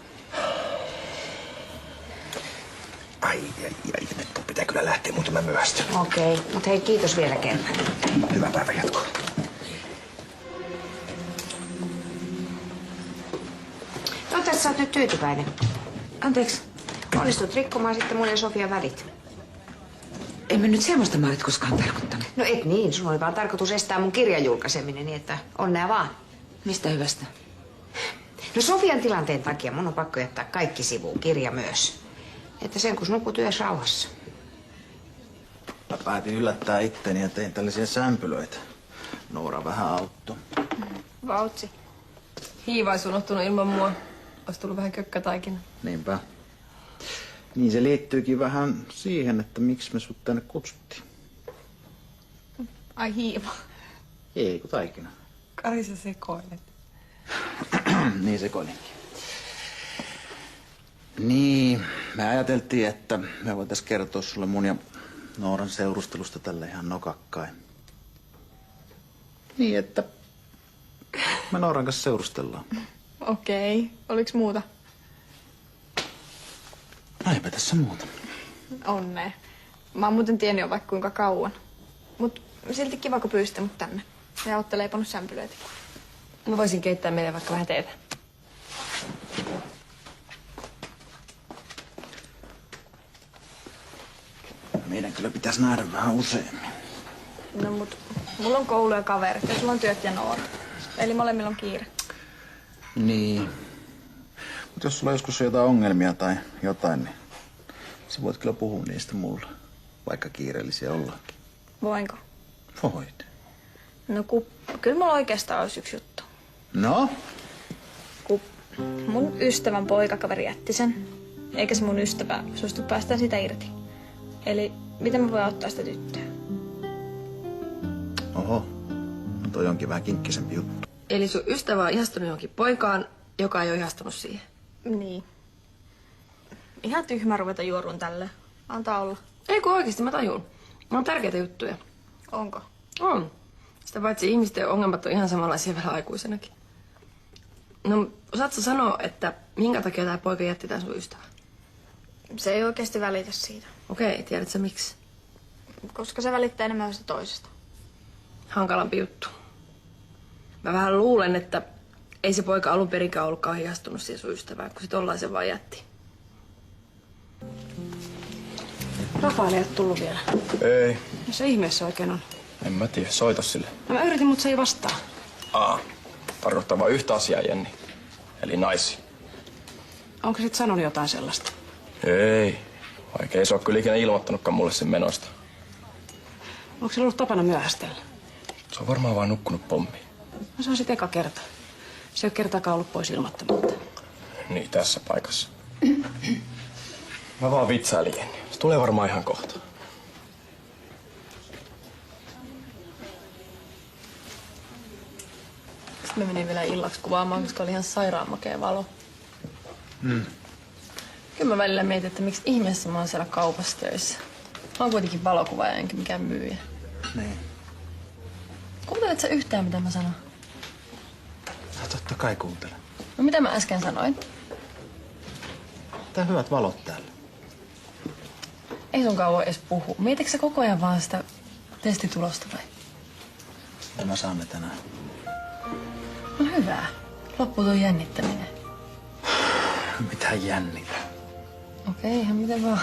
Ai, nyt pitää kyllä lähteä, mutta mä myöhästyn. Okei, mutta hei, kiitos vielä kerran. Hyvää päivän jatkoa. Toivottavasti sä oot nyt tyytyväinen. Anteeksi, onnistut rikkomaan sitten mun ja Sofian välit. En mä nyt semmoista mä olet koskaan tarkoittanut. No et niin, sun oli vaan tarkoitus estää mun kirjan julkaiseminen, niin että onnea vaan. Mistä hyvästä? No Sofian tilanteen takia mun on pakko jättää kaikki sivuun, kirja myös. Että sen kun nukut yössä rauhassa. Mä päätin yllättää itteni ja tein tällaisia sämpylöitä. Noora vähän auttoi. Vautsi. Hiiva olisi unohtunut ilman mua. Olisi tullut vähän kökkätaikina. Niinpä. Niin se liittyykin vähän siihen, että miksi me sut tänne kutsuttiin. Ai hiiva. Ei, kun taikina. Kari, sä sekoilet. Niin sekoilinkin. Niin, me ajateltiin, että me voitais kertoa sulle mun ja Nooran seurustelusta tälle ihan nokakkain. Niin, että me Nooran kanssa seurustellaan. Okei. Oliks muuta? No eipä tässä muuta. Onnea. Mä oon muuten tiennyt jo vaikka kuinka kauan. Mut silti kiva, kun pyysitte mut tänne. Ja ootte leipannut sämpylöitä. Mä voisin keittää meille vaikka vähän teetä. Meidän kyllä pitäisi nähdä vähän useammin. No mut mulla on koulu ja kaverit ja sulla on työt ja Noora. Eli molemmilla on kiire. Niin. Mut jos sulla joskus on jotain ongelmia tai jotain, niin sä voit kyllä puhua niistä mulle. Vaikka kiireellisiä ollaankin. Voinko? Voit. No kyllä mulla oikeastaan olisi yksi juttu. No? Kun mun ystävän poikakaveri jätti sen, eikä se mun ystävä suostu päästään sitä irti. Eli miten mä voin auttaa sitä tyttöä? Oho. No toi onkin vähän kinkkisempi juttu. Eli sun ystävä on ihastunut johonkin poikaan, joka ei ole ihastunut siihen. Niin. Ihan tyhmä ruveta juoruun tälle. Antaa olla. Ei kun oikeesti mä tajun. Mä on tärkeitä juttuja. Onko? On. Sitä paitsi ihmisten ongelmat on ihan samanlaisia vielä aikuisenakin. No, osaatko sanoa, että minkä takia tää poika jätti tän sun ystävän? Se ei oikeasti välitä siitä. Okei, tiedätkö miksi? Koska se välittää enemmän sitä toisesta. Hankalampi juttu. Mä vähän luulen, että ei se poika alun perinkään ollutkaan ihastunut siihen sun ystävään, kun se tollaisen vaan jätti. Rafael ei ole tullut vielä. Ei. Missä ihmeessä oikein on? En mä tiedä, soita sille. No mä yritin, mutta se ei vastaa. Tarkoittaa vain yhtä asiaa, Jenni. Eli naisia. Onko sit sanonut jotain sellaista? Ei. Vaikka ei se ole kyllä ikinä ilmoittanutkaan mulle sen menosta. Onko se ollut tapana myöhästellä? Se on varmaan vaan nukkunut pommiin. No se on sit eka kerta. Se ei ole kertaakaan ollut pois ilmoittamatta. Niin, tässä paikassa. Mä vaan vitsailin, Jenni. Se tulee varmaan ihan kohta. Sitten me menin vielä illaksi kuvaamaan, koska oli ihan sairaan makea valo. Kyllä mä välillä mietin, että miksi ihmeessä mä oon siellä kaupassa töissä. Mä oon kuitenkin valokuvaaja enkä mikään myyjä. Niin. Kuuntelet sä yhtään, mitä mä sanon? No totta kai kuuntelen. No mitä mä äsken sanoin? Tää hyvät valot täällä. Ei sunkaan voi edes puhua. Mietitkö sä koko ajan vaan sitä Testitulosta vai? Mitä mä saan ne tänään? No hyvä. Loppuu tuo jännittäminen. Mitä jännitä? Okei, ihan miten vaan.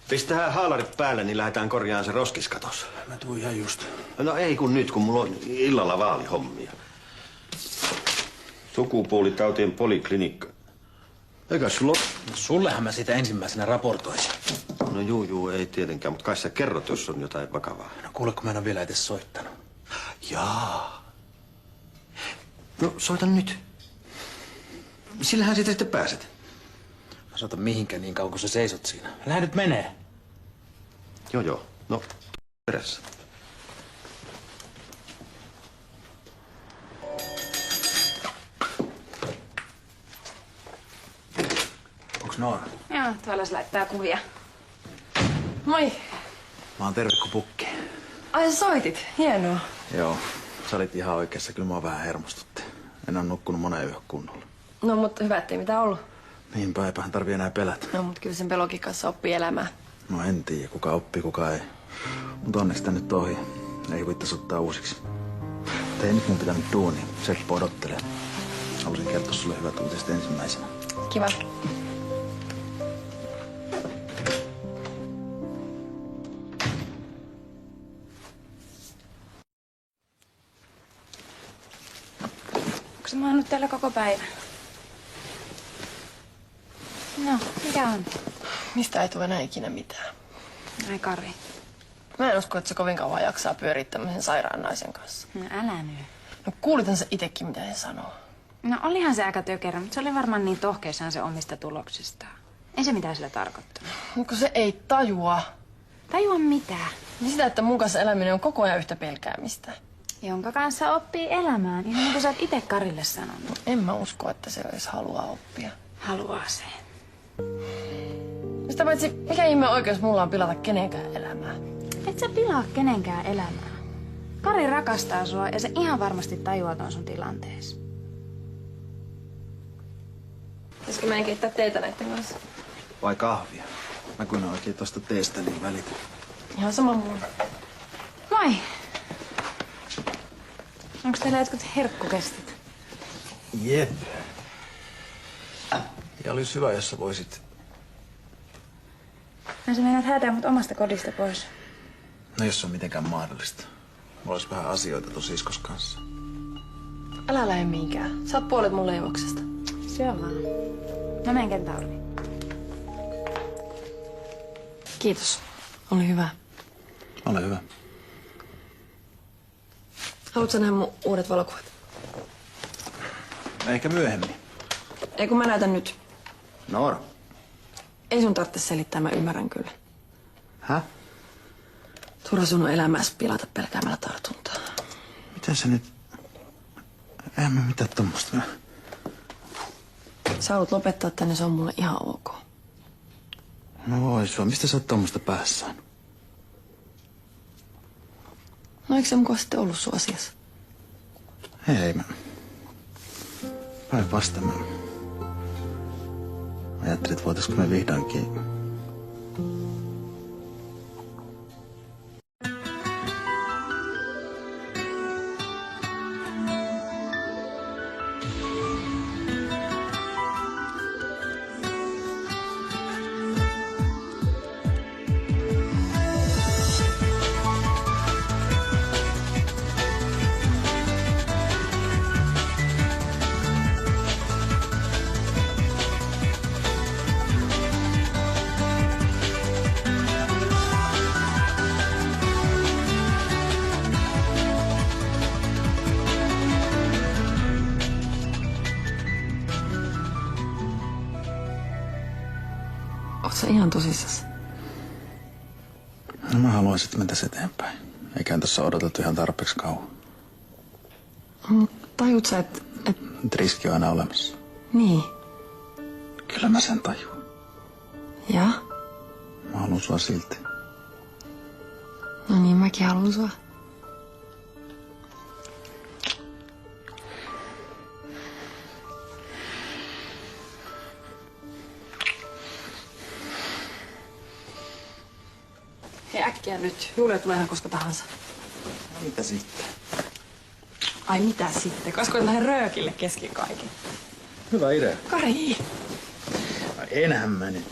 Pistähän haalarit päälle, niin lähdetään korjaamaan se roskiskatos. Mä tuun ihan just. No ei kun nyt, kun mulla on illalla vaalihommia. Sukupuolitautien poliklinikka. Eikä sulla no, sullehan mä sitä ensimmäisenä raportoisin. No juu, ei tietenkään, mutta kai sä kerrot, jos on jotain vakavaa. No kuule, kun mä en ole vielä edes soittanut. Jaa. No soita nyt. Sillähän siitä sitten pääset. Mä soitan mihinkään niin kauan, kun sä seisot siinä. Lähde nyt menee. Joo. No, perässä. Onks Noora? Joo, tuolla se laittaa kuvia. Moi. Mä oon Terve kuin Pukki. Ai sä soitit. Hienoa. Joo, sä olit ihan oikeassa. Kyllä mua vähän hermostutti. En oo nukkunut moneen yön kunnolla. No, mutta hyvä, ettei mitään ollut. Niinpä, eipähän tarvii enää pelätä. No, mutta kyllä sen pelokin kanssa oppii elämään. No en tiedä, kuka oppii, kuka ei. Mutta onneksi tää nyt ohi. Ei vittais ottaa uusiksi. Mutta ei nyt mun pitänyt duunia. Seppo odottelee. Halusin kertoa sulle hyvät uutiset ensimmäisenä. Kiva. Onko se maannut täällä koko päivän? No, mikä on? Mistä ei tule enää ikinä mitään? Ai Kari. Mä en usko, että se kovin kauan jaksaa pyöriä tämmöisen sairaan naisen kanssa. No älä nyt. No kuulithan sä itekin, mitä se sanoo. No olihan se aika tökerä, mutta se oli varmaan niin tohkeissaan se omista tuloksistaan. Ei se mitään sillä tarkoittanut. Mutta kun se ei tajua. Tajua mitä? Niin sitä, että mun kanssa eläminen on koko ajan yhtä pelkäämistä. Jonka kanssa oppii elämään, ihan niin kuin sä oot itse Karille sanonut. No, en mä usko, että se edes haluaa oppia. Haluaa se. Sitä paitsi, mikä ihme oikeus mulla on pilata kenenkään elämää? Et sä pilaa kenenkään elämää. Kari rakastaa sua ja se ihan varmasti tajuaa ton sun tilanteessa. Pitäisikö meidän keittää teitä näiden kanssa? Vai kahvia? Mä kun en oikein tosta teestä, niin välitä. Ihan sama mulla. Moi! Onko teillä jotkut herkkukestit? Jep. Ja olisi hyvä, jos sä voisit... No sä meinaat häätää mut omasta kodista pois. No jos se on mitenkään mahdollista. Mulla olisi vähän asioita tuon siskos kanssa. Älä lähde mihinkään. Saat puolet mun leivoksesta. Se on vaan. Mä menen Kentauriin. Kiitos. Oli hyvä. Ole hyvä. Haluatko nähdä mun uudet valokuvat? Ehkä myöhemmin. Ei kun mä näytän nyt. Noora. Ei sun tarvitse selittää, mä ymmärrän kyllä. Häh? Turha sun on elämässä pilata pelkäämällä tartuntaa. Miten sä nyt... Eihän mä mitään tommoista. Sä haluat lopettaa tänne, se on mulle ihan ok. No voi sua, mistä sä oot tommoista päässään? No eikö se mukaan sitten ollut sun asiassa? Ei mä... Päinvastoin mä... Ajattelin, että voitaisko me vihdoinkin... Oot sä ihan tosissas? No mä haluaisin, että mentäis eteenpäin. Eikä tässä odoteltu ihan tarpeeksi kauan. Tajut sä, että... Nyt riski on aina olemassa. Niin. Kyllä mä sen tajuan. Ja? Mä haluan sua silti. No niin, mäkin haluan sua. Hei äkkiä nyt. Julia tulee ihan koska tahansa. No mitä sitten? Ai mitä sitten? Kaskoin tähän röökille kesken kaiken. Hyvä idea. Kari! Enhän mä nyt.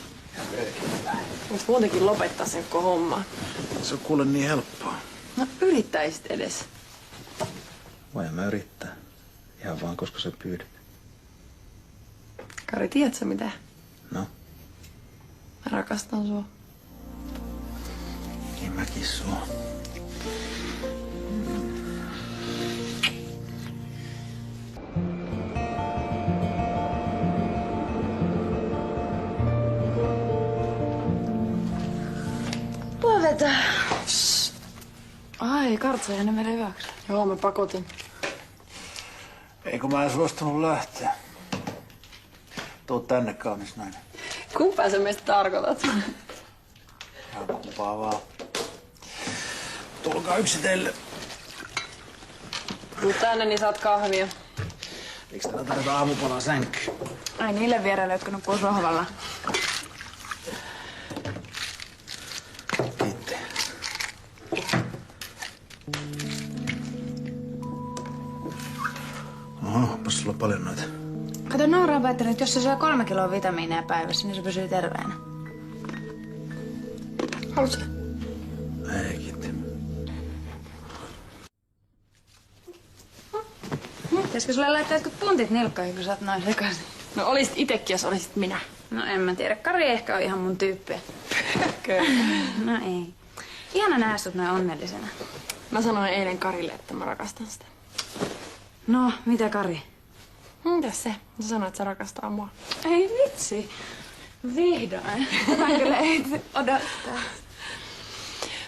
Voit muutenkin lopettaa sen koko homma. Se on kuule niin helppoa. No yrittäisit edes. Voin mä yrittää. Ihan vaan koska sä pyydät. Kari, tiedätkö mitä? No? Mä rakastan sua. Niin mäkin sua. Luovetaan. Ai, Kartsa jäänyt meille yöksi. Joo, mä pakotin. Eikö mä en suostunut lähteä? Tuu tänne, kaunis nainen. Kumpaa sä meistä tarkoitat? Ihan kumpaa vaan. Tulkaa yksitellen. Tuu tänne, niin saat kahvia. Eikö täällä tarvita aamupalaa sänkyyn? Ai niille vieraille, jotka nukkuu sohvalla. Kiitti. Oho, onpas sulla paljon noita. Kato, Noora on päättänyt, että jos se syö 3 kiloa vitamiineja päivässä, niin se pysyy terveenä. Haluatko? Ei, kiitti. Pitäisikö sulle laittaa jotkut puntit nilkkoihin, kun sä oot noin sekaisin? No olisit itekin, jos olisit minä. No en mä tiedä. Kari ehkä on ihan mun tyyppiä. No ei. Ihana nähdä sut noin onnellisena. Mä sanoin eilen Karille, että mä rakastan sitä. No, mitä Kari? Mitäs se? Sä sanoit, että sä rakastaa mua. Ei vitsi. Vihdoin. Mä kyllä ei odottaa.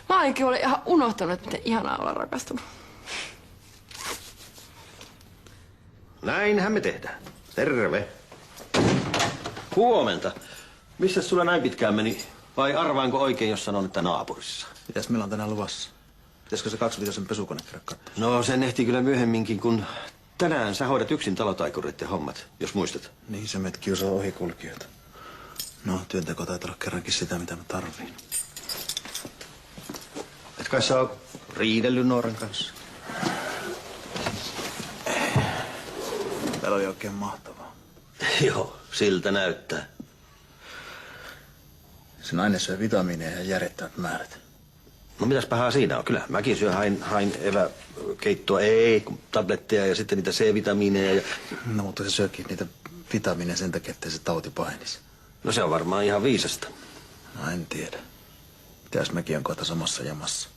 Mä ainakin olen ihan unohtanut, että miten ihanaa olla rakastunut. Näinhän me tehdään. Terve. Huomenta. Missä sulla näin pitkään meni? Vai arvaanko oikein, jos sanon, että naapurissa? Mitäs meillä on tänään luvassa? Pitäisikö se 2-viitosen pesukone käydä katsomaan? No, sen ehtii kyllä myöhemminkin, kun tänään sä hoidat yksin talotaikureiden hommat, jos muistat. Niin, se meitä kiusaa ohikulkijoita. No, työnteko taitaa olla kerrankin sitä, mitä mä tarviin. Et kai sä oot riidellyt Nooran kanssa? Täällä oli oikein mahtavaa. Joo, siltä näyttää. Se nainen syö vitamiineja ja järjettömät määrät. No mitäs pahaa siinä on? Kyllä, mäkin syön hain eväkeittoa, ei, tabletteja ja sitten niitä C-vitamiineja. Ja... No, mutta se syökin niitä vitamiineja sen takia, ettei se tauti pahenisi. No se on varmaan ihan viisasta. No en tiedä. Mitäs mäkin on kohta samassa jamassa?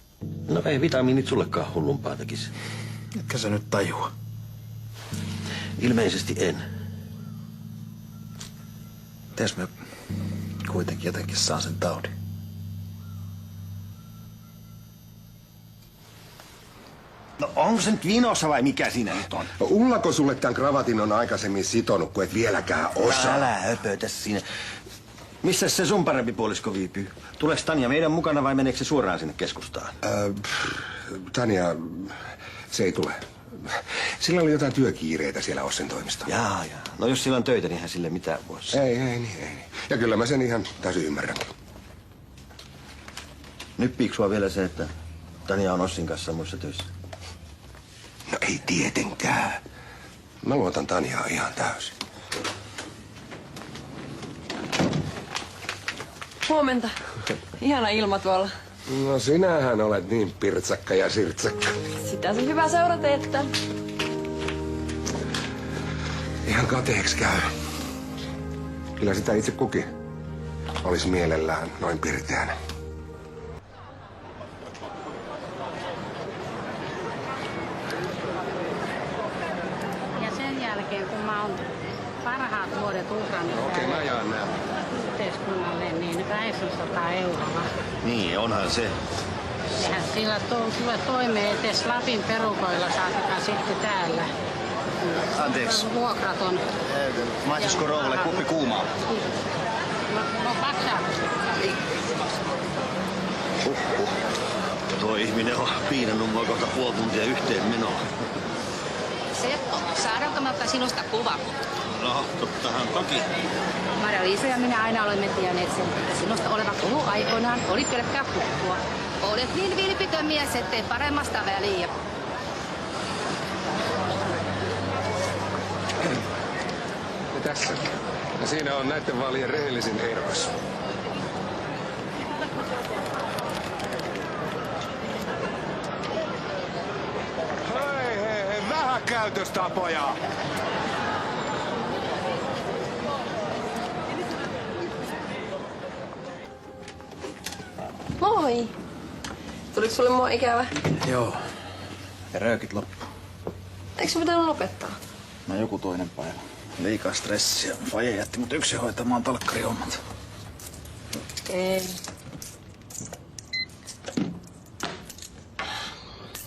No ei vitamiinit sullekaan hullumpaa tekisi. Etkä sä nyt tajua? Ilmeisesti en. Mitäs mä kuitenkin jotenkin saan sen taudin? No onko se nyt vinossa vai mikä siinä nyt on? No Ullako sulle tämän kravatin on aikaisemmin sitonut, kun et vieläkään osaa? Älä höpötä siinä. Missä se sun parempi puolisko viipyy? Tuleeko Tanja meidän mukana vai meneekö se suoraan sinne keskustaan? Tanja, se ei tule. Sillä oli jotain työkiireitä siellä Ossen toimistolla. Jaa. No jos sillä on töitä, niin eihän sille mitään vuosi. Ei. Ja kyllä mä sen ihan täysin ymmärrän. Nyppiikö sua vielä se, että Tanja on Ossin kanssa muissa töissä? No ei tietenkään. Mä luotan Tanjaa ihan täysin. Huomenta. Ihana ilma tuolla. No sinähän olet niin pirtsakka ja sirtsakka. Sitä se hyvä seura teettää. Ihan kateeksi käy. Kyllä sitä itse kukin olisi mielellään noin pirteänä. Ja sen jälkeen, kun mä oon parhaat vuodet uhrannut Mä jaan nämä. yhteiskunnalle, niin 800 euroa. Niin, onhan se. Eihän sillä tule toimeen edes Lapin perukoilla saatika sitten täällä. Anteeksi. Vuokraton. Maistisiko rouvalle kuppi kuumaa? No maksaako se? Tuo ihminen on piinannut mua kohta puoli tuntia yhteen menoon. Seppo, saadaanko mä ottaa sinusta kuva? No, tottahan toki. Maria-Liisa ja minä aina olemme tienneet sen, että sinusta oleva kuhu aikoinaan oli pelkkää puhua. Olet niin vilpitön mies, ettei paremmasta väliä. Ja tässä. Ja siinä on näiden vaalien rehellisin ehdokas. Hei, vähän käytöstapoja! Moi! Tuliko sulle mua ikävä? Joo. Ja röökit loppu. Eikö se pitänyt lopettaa? No joku toinen päivä. Liikaa stressiä. Faija jätti mut yksin hoitamaan talkkarihommat. Ei.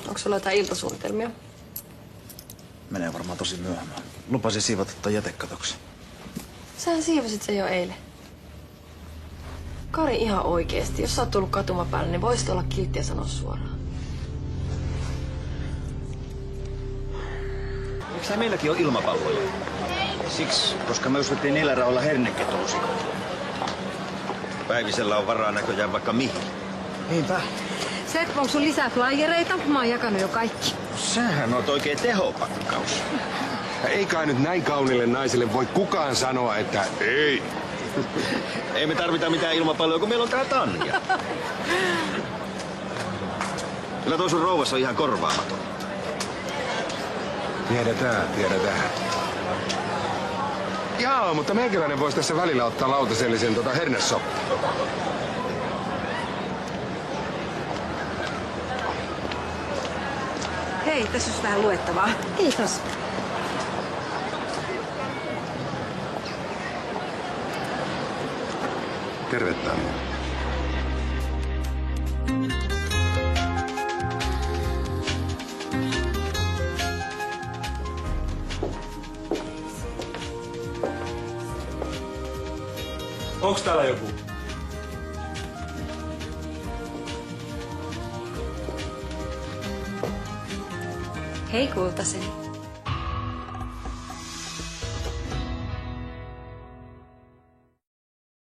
Onko sulla jotain iltasuunnitelmia? Menee varmaan tosi myöhemään. Lupasin siivota ton jätekatoksi. Sähän siivosit sen jo eilen. Kari, ihan oikeesti. Jos sä oot tullut katumapäälle, niin voisit olla kiltti ja sanoa suoraan. Eikö meilläkin ole ilmapalloja? Siksi, koska me ostettiin niillä rahoilla herneketolusikot. Päivisellä on varaa näköjään vaikka mihin. Niinpä. Seppo, onko sun lisää flyereita? Mä oon jakanut jo kaikki. Sähän on oikein tehopakkaus. Ei kai nyt näin kaunille naiselle voi kukaan sanoa, että ei. Ei me tarvita mitään ilmapalloja, kun meillä on tää Tanja. Kyllä toi sun rouvas on ihan korvaamaton. Tiedetään. Jaa, mutta meikäläinen voisi tässä välillä ottaa lautasellisen hernessoppaa. Hei, tässä olisi vähän luettavaa. Kiitos. Terve, Tanja. Onks täällä joku? Hei kultaseni.